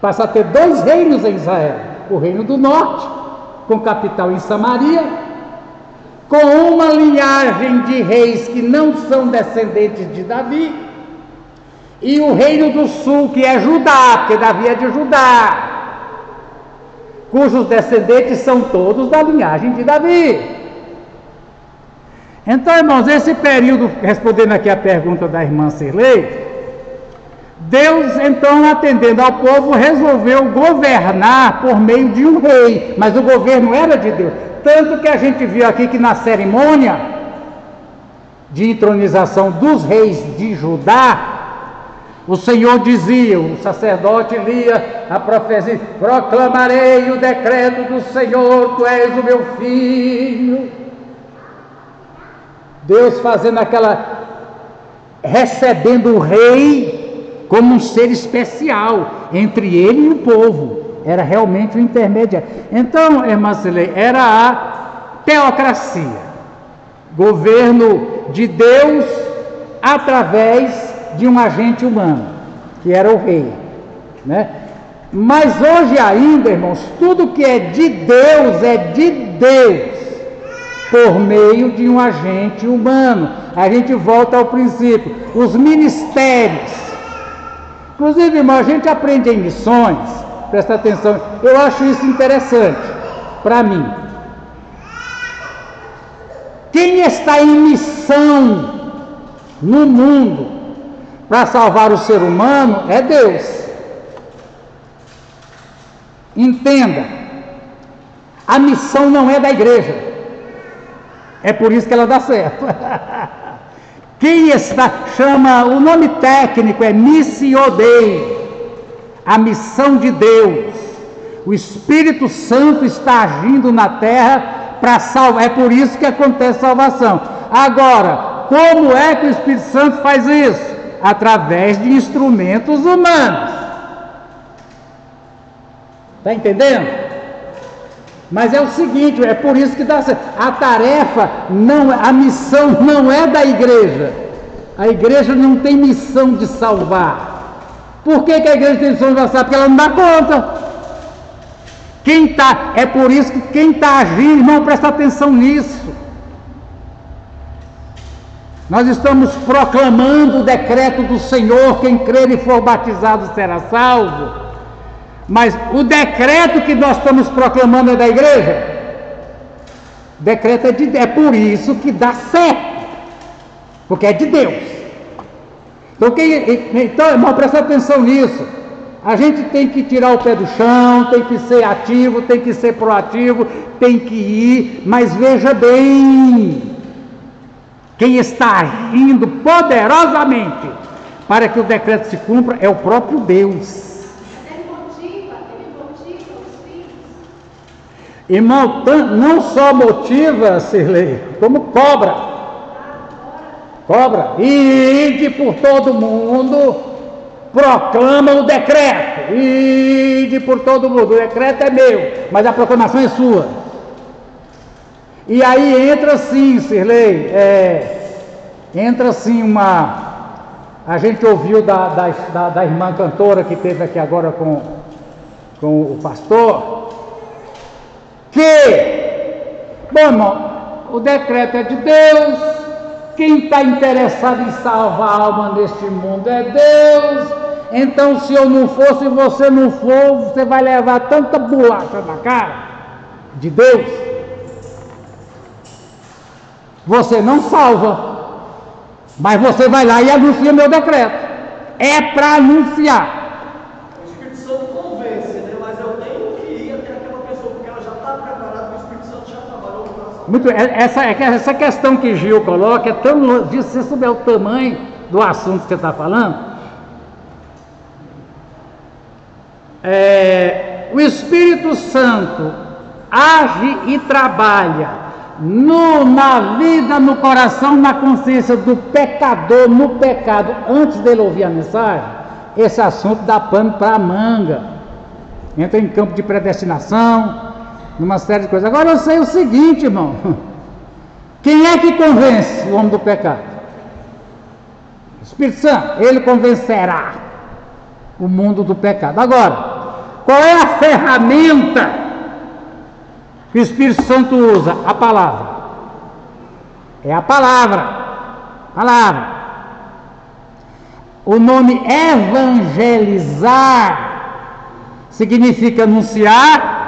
Passa a ter 2 reinos em Israel. O reino do norte, com capital em Samaria, com uma linhagem de reis que não são descendentes de Davi, e o reino do sul, que é Judá, porque Davi é de Judá, cujos descendentes são todos da linhagem de Davi. Então, irmãos, esse período, respondendo aqui a pergunta da irmã Cirlei, Deus, então, atendendo ao povo, resolveu governar por meio de um rei, mas o governo era de Deus. Tanto que a gente viu aqui que na cerimônia de entronização dos reis de Judá, o Senhor dizia, o sacerdote lia a profecia: proclamarei o decreto do Senhor, tu és o meu filho. Deus fazendo recebendo o rei como um ser especial entre ele e o povo. Era realmente o intermediário. Então, irmã Cilei, era a teocracia, governo de Deus através de um agente humano, que era o rei, né? Mas hoje ainda, irmãos, tudo que é de Deus por meio de um agente humano. A gente volta ao princípio, os ministérios. Inclusive, irmão, a gente aprende em missões, presta atenção, eu acho isso interessante para mim. Quem está em missão no mundo para salvar o ser humano é Deus. Entenda, a missão não é da igreja, é por isso que ela dá certo. Quem está, o nome técnico é Missio Dei, a missão de Deus. O Espírito Santo está agindo na terra para salvar, é por isso que acontece salvação. Agora, como é que o Espírito Santo faz isso? Através de instrumentos humanos. Está entendendo? Mas é o seguinte, é por isso que dá certo. A tarefa, a missão não é da igreja. A igreja não tem missão de salvar. Por que a igreja tem missão de salvar? Porque ela não dá conta. É por isso que quem está agindo, irmão, presta atenção nisso. Nós estamos proclamando o decreto do Senhor: quem crer e for batizado será salvo. Mas o decreto que nós estamos proclamando é da igreja? O decreto é por isso que dá certo, porque é de Deus. Então, irmão, presta atenção nisso. A gente tem que tirar o pé do chão, tem que ser ativo, tem que ser proativo, tem que ir, mas veja bem, quem está agindo poderosamente para que o decreto se cumpra é o próprio Deus. Ele motiva os filhos. Irmão, não só motiva, Cirlei, como cobra. Ide por todo mundo, proclama o decreto. Ide por todo mundo, o decreto é meu, mas a proclamação é sua. E aí entra assim, Cirlei, entra assim a gente ouviu da irmã cantora que esteve aqui agora com o pastor, bom, irmão, o decreto é de Deus, quem está interessado em salvar a alma neste mundo é Deus. Então, se eu não for, se você não for, você vai levar tanta bolacha na cara de Deus, você não salva, mas você vai lá e anuncia meu decreto. É para anunciar. O Espírito Santo convence, né? Mas eu tenho que ir até aquela pessoa, porque ela já está preparada, o Espírito Santo já trabalhou para salvar. Essa questão que Gil coloca é tão. Se você souber o tamanho do assunto que você está falando, o Espírito Santo age e trabalha na vida, no coração, na consciência do pecador, no pecado, antes dele ouvir a mensagem. Esse assunto dá pano para a manga, entra em campo de predestinação, numa série de coisas. Agora eu sei o seguinte, irmão: quem é que convence o homem do pecado? O Espírito Santo. Ele convencerá o mundo do pecado. Agora, qual é a ferramenta que o Espírito Santo usa? A palavra. É a palavra. Palavra. O nome evangelizar significa anunciar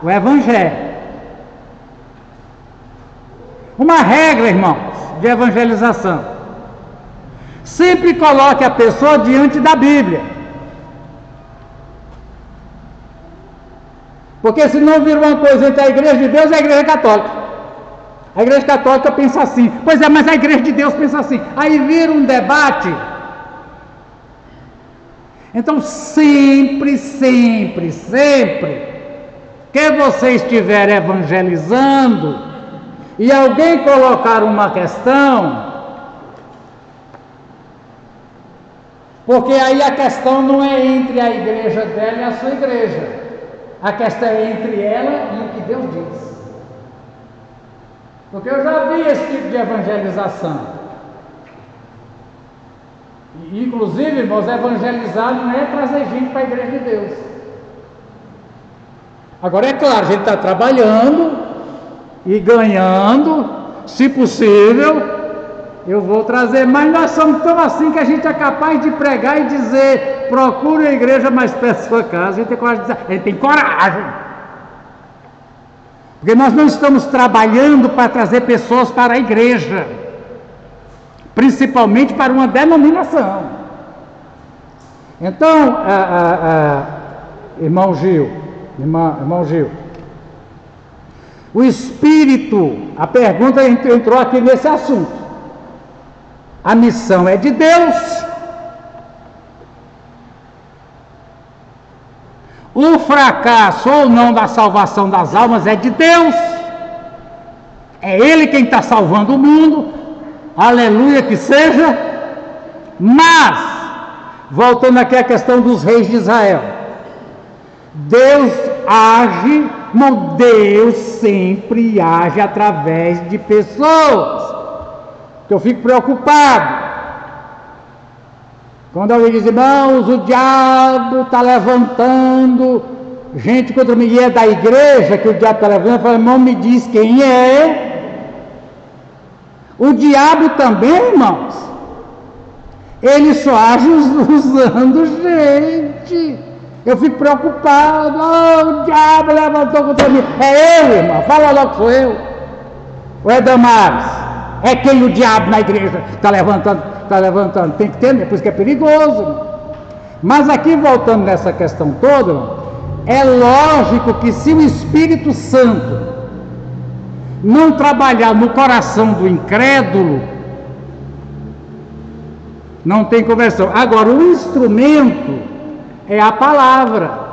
o evangelho. Uma regra, irmãos, de evangelização: sempre coloque a pessoa diante da Bíblia. Porque senão vira uma coisa entre a Igreja de Deus e a Igreja Católica. A Igreja Católica pensa assim, pois é, mas a Igreja de Deus pensa assim. Aí vira um debate. Então sempre que você estiver evangelizando e alguém colocar uma questão, porque aí a questão não é entre a igreja dela e a sua igreja, a questão é entre ela e o que Deus diz. Porque eu já vi esse tipo de evangelização. Inclusive, irmãos, evangelizar não é trazer gente para a igreja de Deus. Agora é claro, a gente está trabalhando e ganhando, se possível, eu vou trazer, mas nós somos tão assim que a gente é capaz de pregar e dizer: procure a igreja mais perto da sua casa. A gente tem coragem de dizer, a gente tem coragem. Porque nós não estamos trabalhando para trazer pessoas para a igreja, principalmente para uma denominação. Então, irmão Gil, o Espírito, a pergunta entrou aqui nesse assunto. A missão é de Deus. O fracasso ou não da salvação das almas é de Deus. É Ele quem está salvando o mundo. Aleluia que seja. Mas, voltando aqui à questão dos reis de Israel, Deus age, mas Deus sempre age através de pessoas. Eu fico preocupado quando alguém diz: irmãos, o diabo está levantando gente contra mim, e é da igreja que o diabo está levantando. Eu falo: irmão, me diz quem é. O diabo também, irmãos, ele só age usando gente. Eu fico preocupado: o diabo levantou contra mim. É eu, irmão, fala logo que sou eu. Ou é Damares? É quem o diabo na igreja está levantando. Tem que ter, por isso que é perigoso. Mas aqui, voltando nessa questão toda, é lógico que se o Espírito Santo não trabalhar no coração do incrédulo, não tem conversão. Agora, o instrumento é a palavra.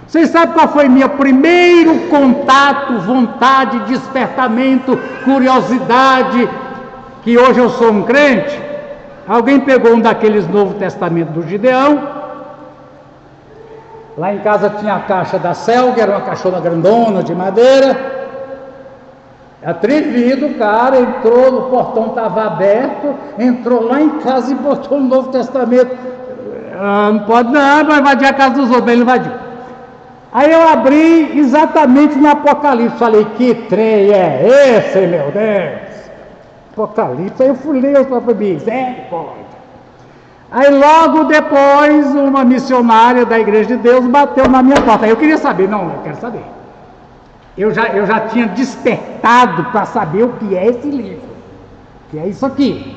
Vocês sabem qual foi meu primeiro contato, vontade, despertamento, curiosidade, que hoje eu sou um crente? Alguém pegou um daqueles Novo Testamento do Gideão. Lá em casa tinha a caixa da Selga, era uma caixona grandona de madeira. Atrevido, o cara entrou, o portão estava aberto, entrou lá em casa e botou o Novo Testamento. Não pode não, vai invadir a casa dos outros. Ele invadiu. Aí eu abri exatamente no Apocalipse, falei: que trem é esse, meu Deus? Apocalipse. Aí eu fui ler, eu falei: misericórdia. Aí logo depois uma missionária da Igreja de Deus bateu na minha porta. Aí eu queria saber. Não, eu quero saber. Eu já tinha despertado para saber o que é esse livro, que é isso aqui.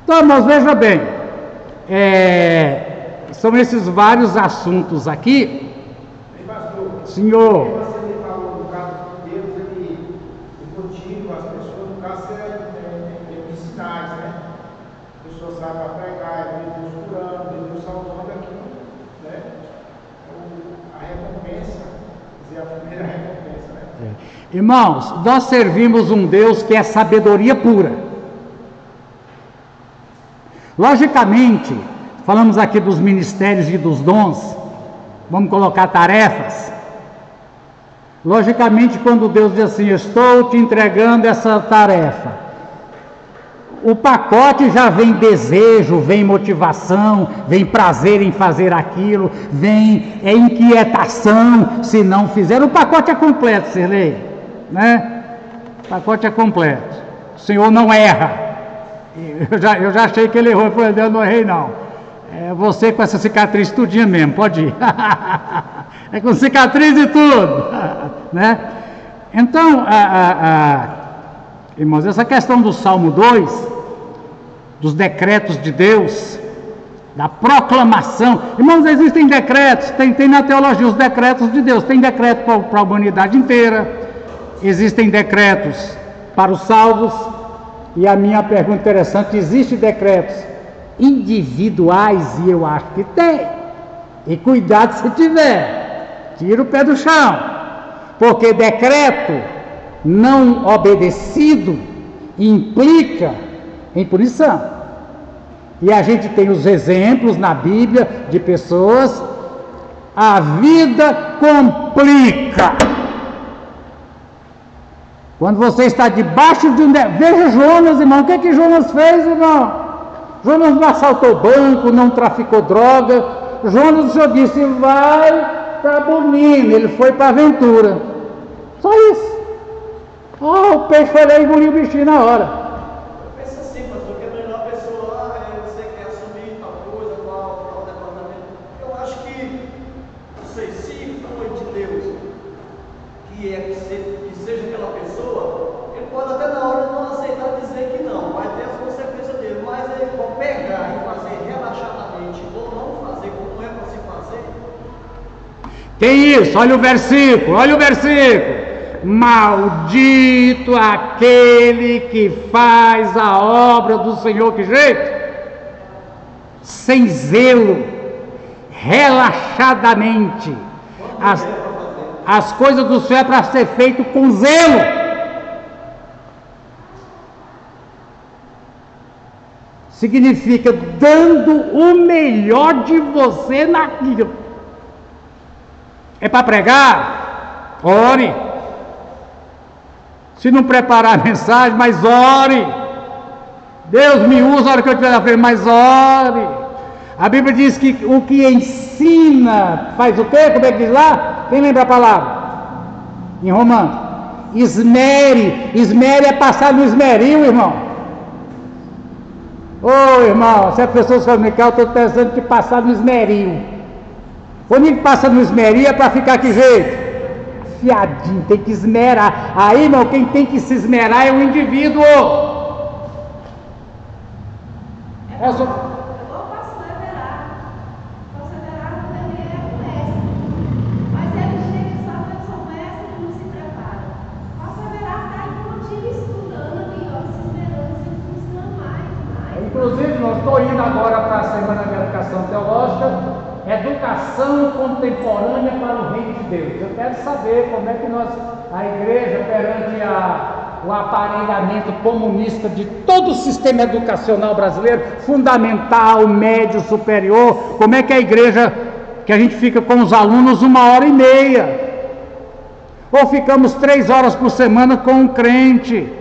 Então, irmãos, veja bem, são esses vários assuntos aqui. Senhor. Você me falou do caso de Deus, pregar, é ver Deus curando, ver Deus salvando aqui, né? A recompensa, quer dizer, a primeira recompensa, né? Irmãos, nós servimos um Deus que é sabedoria pura. Logicamente, falamos aqui dos ministérios e dos dons, vamos colocar tarefas. Logicamente, quando Deus diz assim, estou te entregando essa tarefa, o pacote já vem desejo, vem motivação, vem prazer em fazer aquilo, vem inquietação se não fizer. O pacote é completo, Sirlei, né? O pacote é completo. O Senhor não erra. Eu já achei que ele errou. Eu falei, eu não errei não. É você com essa cicatriz tudinha mesmo, pode ir. É com cicatriz e tudo, né? Então, irmãos, essa questão do Salmo 2, dos decretos de Deus, da proclamação. Irmãos, existem decretos, tem na teologia os decretos de Deus, tem decreto para a humanidade inteira, existem decretos para os salvos, e a minha pergunta interessante, existem decretos individuais? E eu acho que tem, e cuidado se tiver, tira o pé do chão, porque decreto não obedecido implica em punição. E a gente tem os exemplos na Bíblia de pessoas, a vida complica. Quando você está debaixo de um... Veja Jonas, irmão, o que Jonas fez, irmão? Jonas não assaltou banco, não traficou droga. Jonas, o Senhor disse, vai para Abomina, ele foi para a aventura. Só isso. O peixe foi lá e engoliu o bichinho na hora. Que seja aquela pessoa, ele pode até na hora não aceitar dizer que não, vai ter as consequências dele, mas ele pode pegar e fazer relaxadamente ou não fazer como é para se fazer. Tem isso, olha o versículo. Maldito aquele que faz a obra do Senhor, que jeito? Sem zelo, relaxadamente. As coisas do Senhor é para ser feito com zelo. Significa dando o melhor de você naquilo. É para pregar? Ore. Se não preparar a mensagem, mas ore. Deus me usa na hora que eu estiver na frente, mas ore. A Bíblia diz que o que ensina faz o quê? Como é que diz lá? Quem lembra a palavra? Em Romanos. Esmere. Esmere é passar no esmeril, irmão. Irmão, se a pessoa se comunicar, eu estou pensando que passar no esmeril. Quando ele passa no esmeril é para ficar que jeito? Fiadinho, tem que esmerar. Aí, irmão, quem tem que se esmerar é o indivíduo. Inclusive, nós estou indo agora para a Semana de Educação Teológica, Educação Contemporânea para o Reino de Deus. Eu quero saber como é que a igreja, perante o aparelhamento comunista de todo o sistema educacional brasileiro, fundamental, médio, superior, como é que a igreja, que a gente fica com os alunos 1h30, ou ficamos 3 horas por semana com um crente,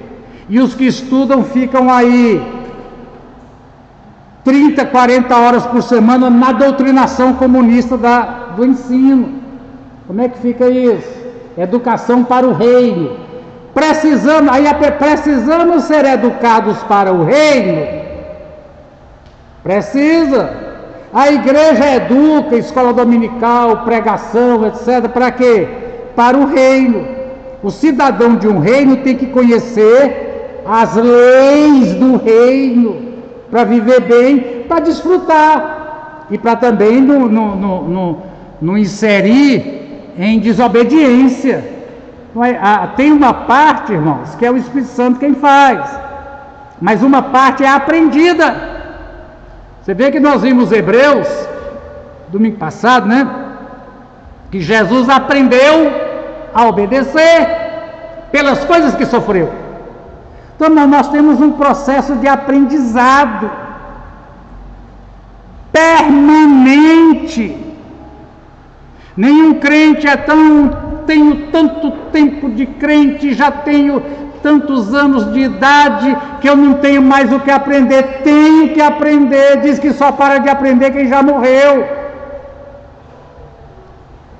e os que estudam ficam aí 30, 40 horas por semana na doutrinação comunista do ensino. Como é que fica isso? Educação para o reino. Precisamos ser educados para o reino? Precisa. A igreja educa, escola dominical, pregação, etc. Para quê? Para o reino. O cidadão de um reino tem que conhecer as leis do reino, para viver bem, para desfrutar, e para também não inserir em desobediência. Tem uma parte, irmãos, que é o Espírito Santo quem faz, mas uma parte é aprendida. Você vê que nós vimos Hebreus, domingo passado, né? Que Jesus aprendeu a obedecer pelas coisas que sofreu. Então nós temos um processo de aprendizado permanente. Nenhum crente tenho tanto tempo de crente, já tenho tantos anos de idade, que eu não tenho mais o que aprender. Tenho que aprender. Diz que só para de aprender quem já morreu.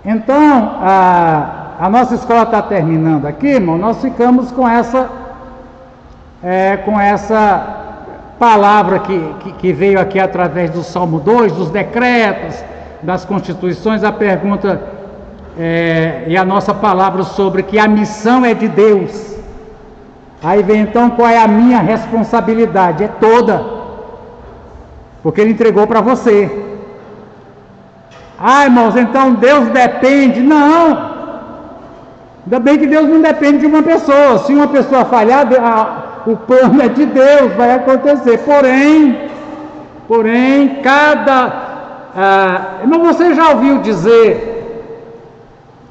Então, a nossa escola está terminando aqui, irmão. Nós ficamos com essa palavra que veio aqui através do Salmo 2, dos decretos, das constituições, a pergunta e a nossa palavra sobre que a missão é de Deus. Aí vem então qual é a minha responsabilidade? É toda, porque Ele entregou para você. Ah, irmãos, então Deus depende? Não, ainda bem que Deus não depende de uma pessoa. Se uma pessoa falhar, o plano é de Deus, vai acontecer. Porém, irmão, você já ouviu dizer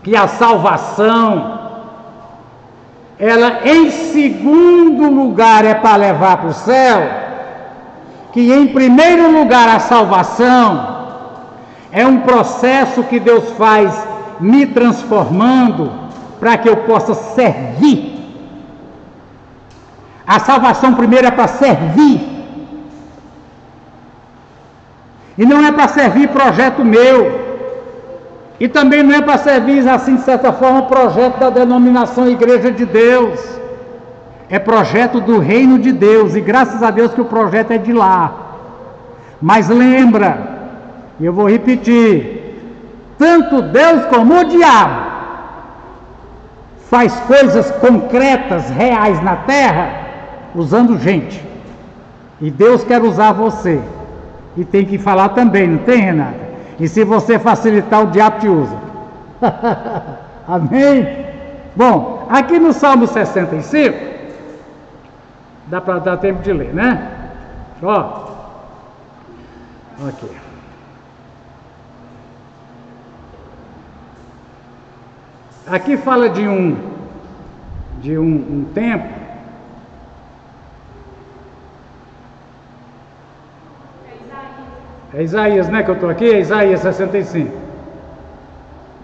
que a salvação, ela em segundo lugar é para levar para o céu? Que em primeiro lugar a salvação é um processo que Deus faz me transformando para que eu possa servir. A salvação primeiro é para servir. E não é para servir projeto meu. E também não é para servir, assim, de certa forma, projeto da denominação Igreja de Deus. É projeto do reino de Deus. E graças a Deus que o projeto é de lá. Mas lembra, e eu vou repetir, tanto Deus como o diabo faz coisas concretas, reais na terra, usando gente. E Deus quer usar você. E tem que falar também, não tem, Renata? E se você facilitar, o diabo te usa. Amém? Bom, aqui no Salmo 65, dá para dar tempo de ler, né? Ó. Aqui. Aqui fala de um tempo. É Isaías, né, que eu estou aqui? É Isaías 65.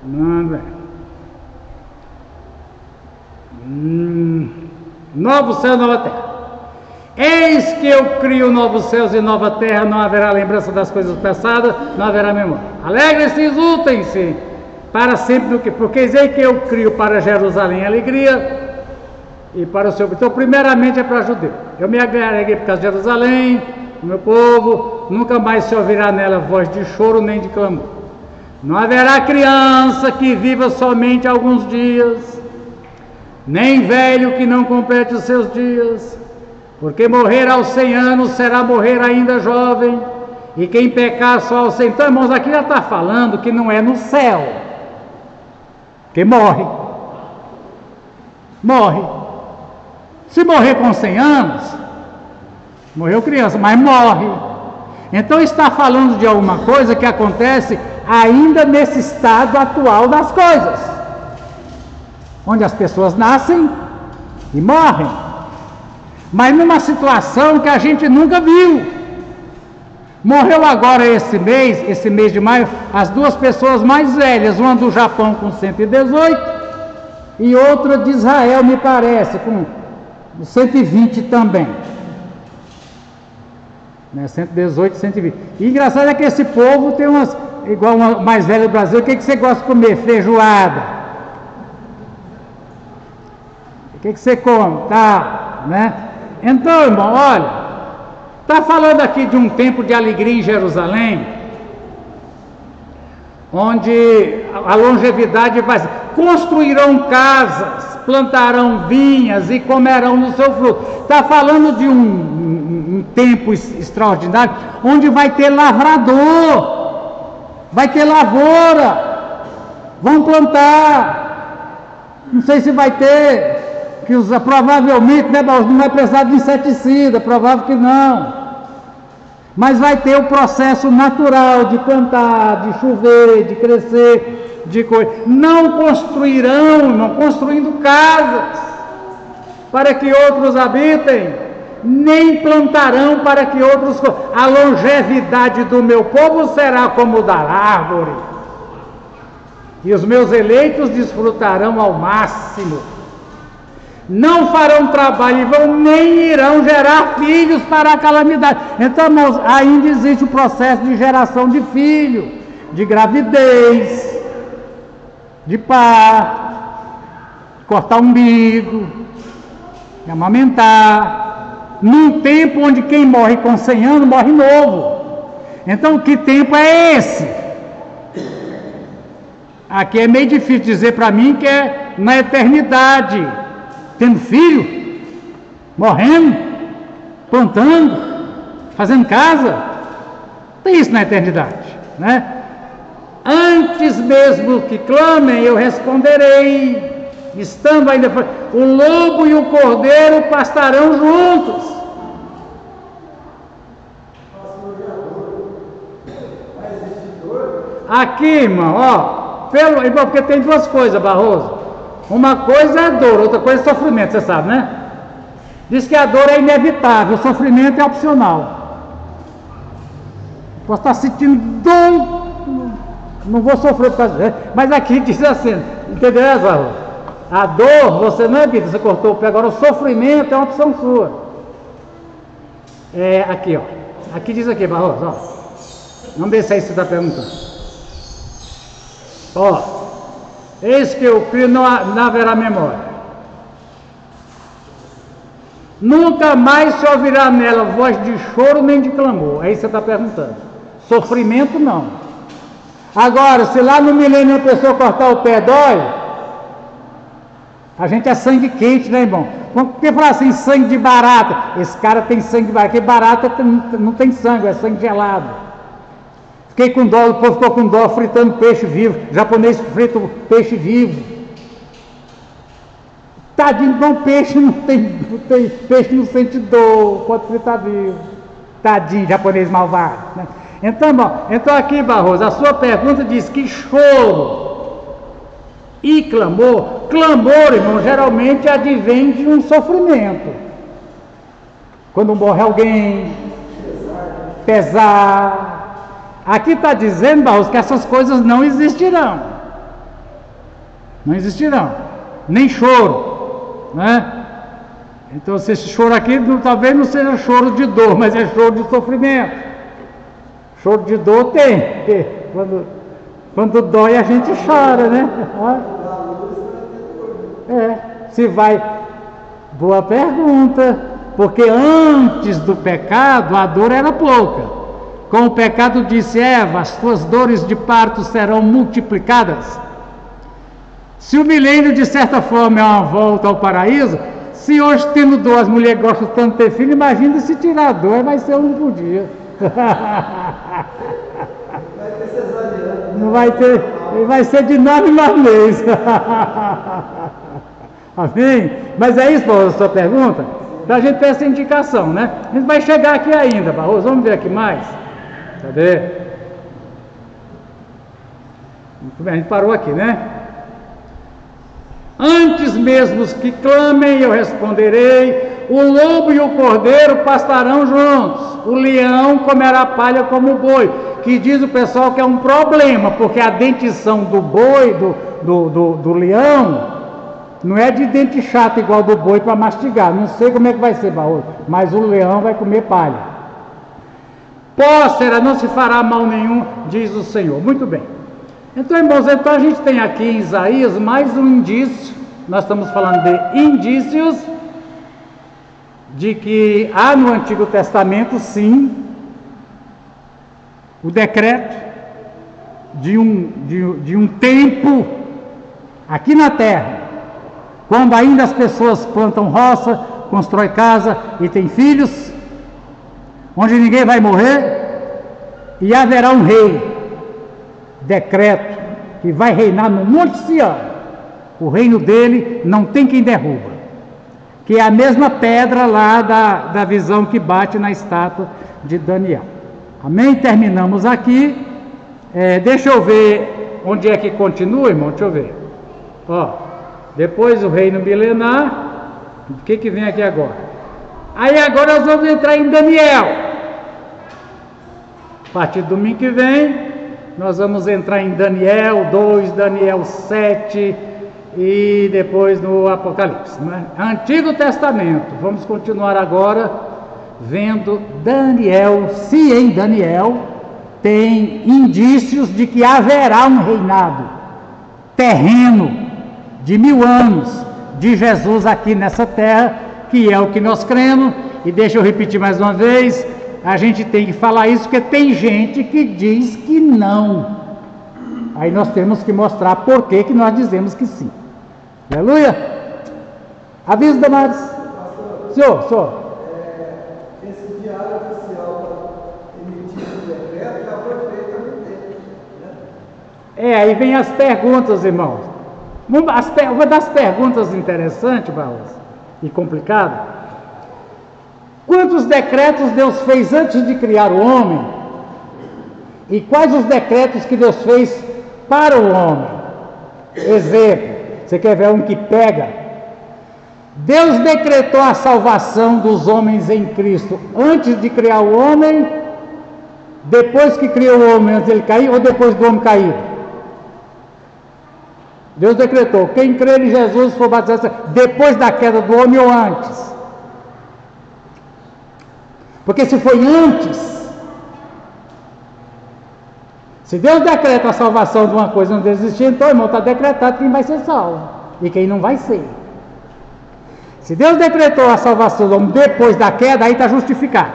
Não, velho. Novo céu e nova terra. Eis que eu crio novos céus e nova terra, não haverá lembrança das coisas passadas, não haverá memória. Alegrem-se e exultem-se para sempre, porque eis que eu crio para Jerusalém alegria e para o seu... Então, primeiramente é para judeu. Eu me alegrei por causa de Jerusalém, o meu povo, nunca mais se ouvirá nela voz de choro nem de clamor. Não haverá criança que viva somente alguns dias, nem velho que não complete os seus dias, porque morrer aos 100 anos será morrer ainda jovem, e quem pecar só aos 100. Então, irmãos, aqui já está falando que não é no céu, que morre. Se morrer com 100 anos, morreu criança, mas morre. Então está falando de alguma coisa que acontece ainda nesse estado atual das coisas, onde as pessoas nascem e morrem, mas numa situação que a gente nunca viu. Morreu agora esse mês de maio, as duas pessoas mais velhas, uma do Japão com 118 e outra de Israel, me parece, com 120 também. 118, 120. E engraçado é que esse povo tem umas, igual uma mais velha do Brasil, o que você gosta de comer? Feijoada. O que você come? Tá, né? Então, irmão, olha, está falando aqui de um tempo de alegria em Jerusalém, onde a longevidade vai... Construirão casas, plantarão vinhas e comerão do seu fruto. Está falando de um tempo extraordinário, onde vai ter lavrador, vai ter lavoura, vão plantar. Não sei se vai ter, provavelmente, né, não vai precisar de inseticida, provável que não. Mas vai ter o processo natural de plantar, de chover, de crescer, de coisa. Não construirão, não construindo casas para que outros habitem, nem plantarão para que outros... A longevidade do meu povo será como da árvore, e os meus eleitos desfrutarão ao máximo. Não farão trabalho e vão, nem irão gerar filhos para a calamidade. Então, irmãos, ainda existe o processo de geração de filho, de gravidez, de parto, cortar o umbigo, de amamentar, num tempo onde quem morre com 100 anos morre novo. Então, que tempo é esse? Aqui é meio difícil dizer para mim que é na eternidade, tendo filho, morrendo, plantando, fazendo casa. Tem isso na eternidade, né? Antes mesmo que clamem, eu responderei. Estando ainda, o lobo e o cordeiro pastarão juntos. Aqui, irmão, ó, porque tem duas coisas, Barroso. Uma coisa é dor, outra coisa é sofrimento, você sabe, né? Diz que a dor é inevitável, o sofrimento é opcional. Posso estar sentindo dor, não vou sofrer por causa disso. Mas aqui diz assim, entendeu, Barroso? A dor, você não evita, você cortou o pé, agora o sofrimento é uma opção sua. É aqui, ó. Aqui diz aqui, Barroso, ó. Vamos ver se é isso que você está perguntando. Ó. Eis que eu crio, não haverá memória. Nunca mais se ouvirá nela voz de choro nem de clamor. É isso que você está perguntando. Sofrimento não. Agora, se lá no milênio a pessoa cortar o pé dói, a gente é sangue quente, né, irmão? Porque falar assim, sangue de barata? Esse cara tem sangue de barata, porque barata não tem sangue, é sangue gelado. Fiquei com dó, o povo ficou com dó fritando peixe vivo. O japonês frita peixe vivo. Tadinho, bom, peixe não tem peixe não sente dor, pode fritar vivo. Tadinho, japonês malvado, né? Então, bom, então aqui, Barroso, a sua pergunta diz que choro e clamor, irmão, geralmente advém de um sofrimento. Quando morre alguém, pesar. Aqui está dizendo, Barroso, que essas coisas não existirão. Não existirão. Nem choro, né? Então, se esse choro aqui, talvez não seja choro de dor, mas é choro de sofrimento. Choro de dor tem. Quando dói a gente chora, né? Se vai... Boa pergunta. Porque antes do pecado, a dor era pouca. Com o pecado disse Eva, as tuas dores de parto serão multiplicadas. Se o milênio, de certa forma, é uma volta ao paraíso, se hoje tendo dor, as mulheres gostam tanto de ter filho, imagina se tirar a dor, vai ser um por dia. Não vai ter, vai ser de 9 meses. Amém? Mas é isso, Barroso, a sua pergunta? Então a gente tem essa indicação, né? A gente vai chegar aqui ainda, Barroso, vamos ver aqui mais. Cadê? Muito bem, a gente parou aqui, né? Antes mesmo que clamem, eu responderei. O lobo e o cordeiro pastarão juntos. O leão comerá palha como o boi. Que diz o pessoal que é um problema, porque a dentição do boi, do leão, não é de dente chato igual do boi para mastigar. Não sei como é que vai ser, Barroso, mas o leão vai comer palha. Póstera, não se fará mal nenhum, diz o Senhor. Muito bem. Então, irmãos, então a gente tem aqui em Isaías mais um indício. Nós estamos falando de indícios de que há no Antigo Testamento, sim, o decreto de um tempo aqui na terra, quando ainda as pessoas plantam roça, constroem casa e têm filhos, onde ninguém vai morrer, e haverá um rei, decreto, que vai reinar no Monte Sião. O reino dele não tem quem derruba, que é a mesma pedra lá da visão que bate na estátua de Daniel. Amém? Terminamos aqui. Deixa eu ver onde é que continua, irmão. Deixa eu ver. Ó, depois o reino milenar. O que vem aqui agora? Aí agora nós vamos entrar em Daniel. A partir do domingo que vem, nós vamos entrar em Daniel 2, Daniel 7 e depois no Apocalipse, né? Antigo Testamento. Vamos continuar agora vendo Daniel, se em Daniel tem indícios de que haverá um reinado terreno de 1000 anos de Jesus aqui nessa terra, que é o que nós cremos. E deixa eu repetir mais uma vez, a gente tem que falar isso porque tem gente que diz que não. Aí nós temos que mostrar por que nós dizemos que sim. Aleluia! Aviso, Damares. Senhor. Esse diário oficial para emitir o decreto já foi feito há muito tempo, né? Aí vem as perguntas, irmãos. Uma das perguntas interessantes, Barros, e complicadas: quantos decretos Deus fez antes de criar o homem? E quais os decretos que Deus fez para o homem? Exemplo, você quer ver um que pega? Deus decretou a salvação dos homens em Cristo antes de criar o homem, depois que criou o homem, antes dele cair, ou depois do homem cair? Deus decretou: quem crê em Jesus for batizado depois da queda do homem ou antes? Porque se foi antes, se Deus decreta a salvação de uma coisa onde existir, então, irmão, está decretado quem vai ser salvo e quem não vai ser. Se Deus decretou a salvação do homem depois da queda, aí está justificado.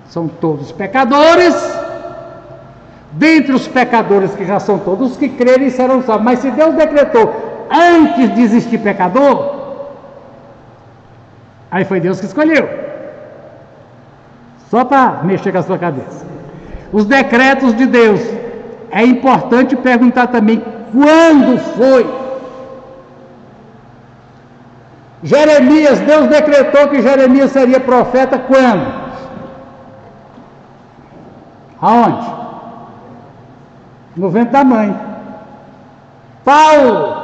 São todos pecadores. Dentre os pecadores que já são todos, os que crerem serão salvos. Mas se Deus decretou antes de existir pecador, aí foi Deus que escolheu. Só para mexer com a sua cabeça. Os decretos de Deus, é importante perguntar também quando foi. Jeremias, Deus decretou que Jeremias seria profeta quando? Aonde? No ventre da mãe. Paulo,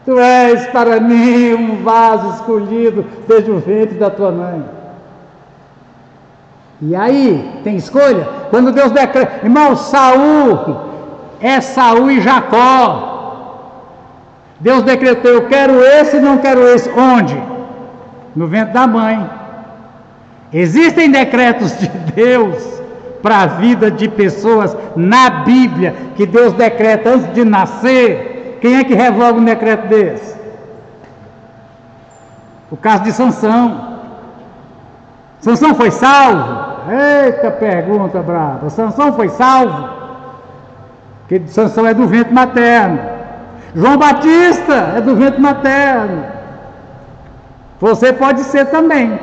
tu és para mim um vaso escolhido desde o ventre da tua mãe. E aí, tem escolha? Quando Deus decreta, irmão, Saul é Saul e Jacó. Deus decretou: eu quero esse e não quero esse. Onde? No ventre da mãe. Existem decretos de Deus para a vida de pessoas na Bíblia, que Deus decreta antes de nascer. Quem é que revoga um decreto desse? O caso de Sansão. Sansão foi salvo? Eita pergunta brava. Sansão foi salvo? Porque Sansão é do ventre materno. João Batista é do ventre materno. Você pode ser também,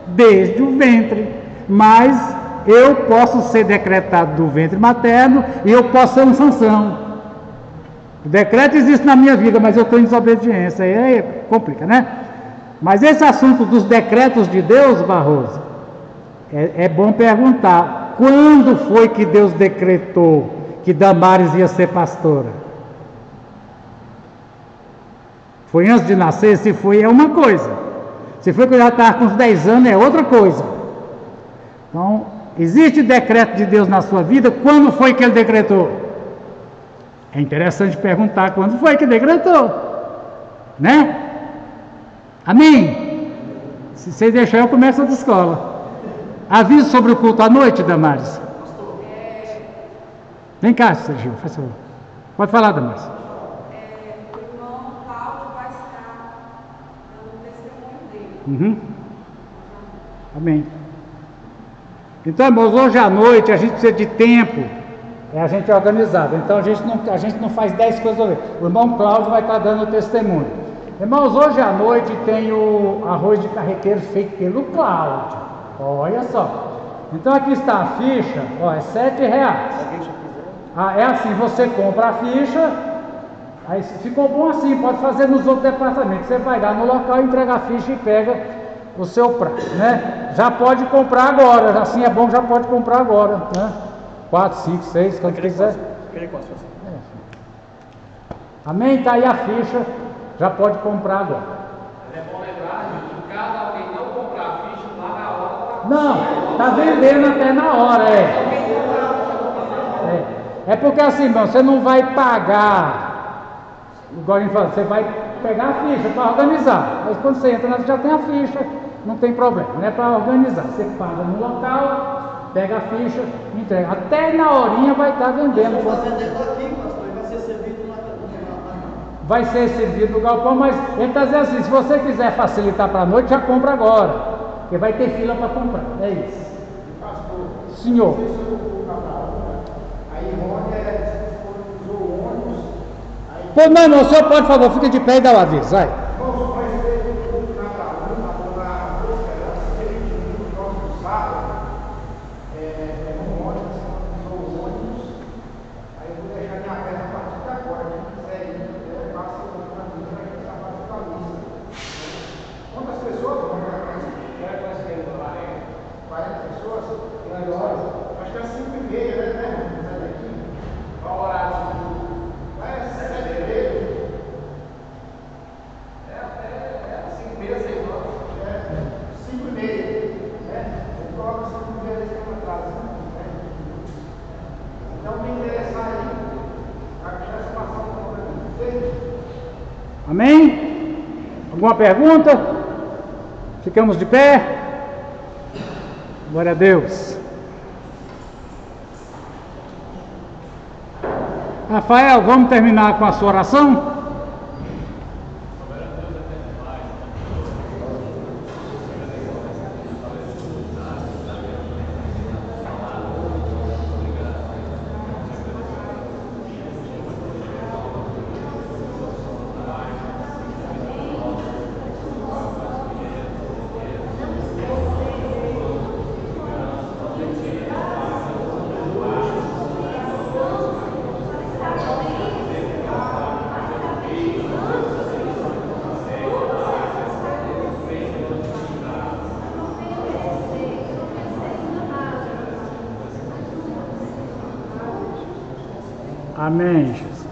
desde o ventre, mas eu posso ser decretado do ventre materno e eu posso ser um Sansão. O decreto existe na minha vida, mas eu estou em desobediência. Aí complica, né? Mas esse assunto dos decretos de Deus, Barroso, é bom perguntar: quando foi que Deus decretou que Damares ia ser pastora? Foi antes de nascer? Se foi, é uma coisa. Se foi quando eu já estava com uns 10 anos, é outra coisa. Então, existe decreto de Deus na sua vida? Quando foi que Ele decretou? É interessante perguntar quando foi que decretou, né? Amém? Se você deixar, eu começo outra escola. Aviso sobre o culto à noite, Damares. Vem cá, Sergio, faz favor. Pode falar, Damares. O irmão Cláudio vai estar dando testemunho dele. Uhum. Amém. Então, irmãos, hoje à noite a gente precisa de tempo. A gente é organizado. Então a gente não faz 10 coisas ao mesmo. O irmão Cláudio vai estar dando testemunho. Irmãos, hoje à noite tem o arroz de carreteiro feito pelo Cláudio. Olha só. Então aqui está a ficha, ó, é R$7. É assim, você compra a ficha, aí ficou bom assim, pode fazer nos outros departamentos. Você vai lá no local, entrega a ficha e pega o seu prazo, né? Já pode comprar agora, assim é bom, já pode comprar agora, né? 4, 5, 6, quanto quiser. Amém? Tá aí a ficha, já pode comprar agora. É bom lembrar, gente, que caso alguém não comprar a ficha, lá na hora tá... Não, tá vendendo até na hora, É porque assim, irmão, você não vai pagar, igual a gente fala, você vai pegar a ficha para organizar. Mas quando você entra, você já tem a ficha, não tem problema, não é para organizar. Você paga no local, pega a ficha, entrega. Até na horinha vai estar vendendo. Estou fazendo aqui, pastor, e vai ser servido lá. Vai ser servido no galpão, mas ele está dizendo assim, se você quiser facilitar para a noite, já compra agora, porque vai ter fila para comprar. É isso. Pastor, Senhor. aí Rony usou o ônibus. Pois não, irmão, o senhor pode, por favor, fica de pé e dá o aviso, vai. Irmãos, vai ser um culto na Graúna, na Esperança, no próximo sábado. Um ônibus, usou o ônibus. Aí eu vou deixar minha perna a partir de agora. Quem quiser ir, passa o ônibus para mim, para quem está fazendo a lista. Quantas pessoas vão para isso? 40 pessoas? Acho que é 5h30, né? Sai daqui. Qual horário? Vai às 7h30. É 5h30, 6 horas. 5h30. Eu coloco 5h30 nesse tema atrás. Então, quem interessar aí, já se passar um pouco para mim. Amém? Alguma pergunta? Ficamos de pé? Glória a Deus. Rafael, vamos terminar com a sua oração? Amém, Jesus.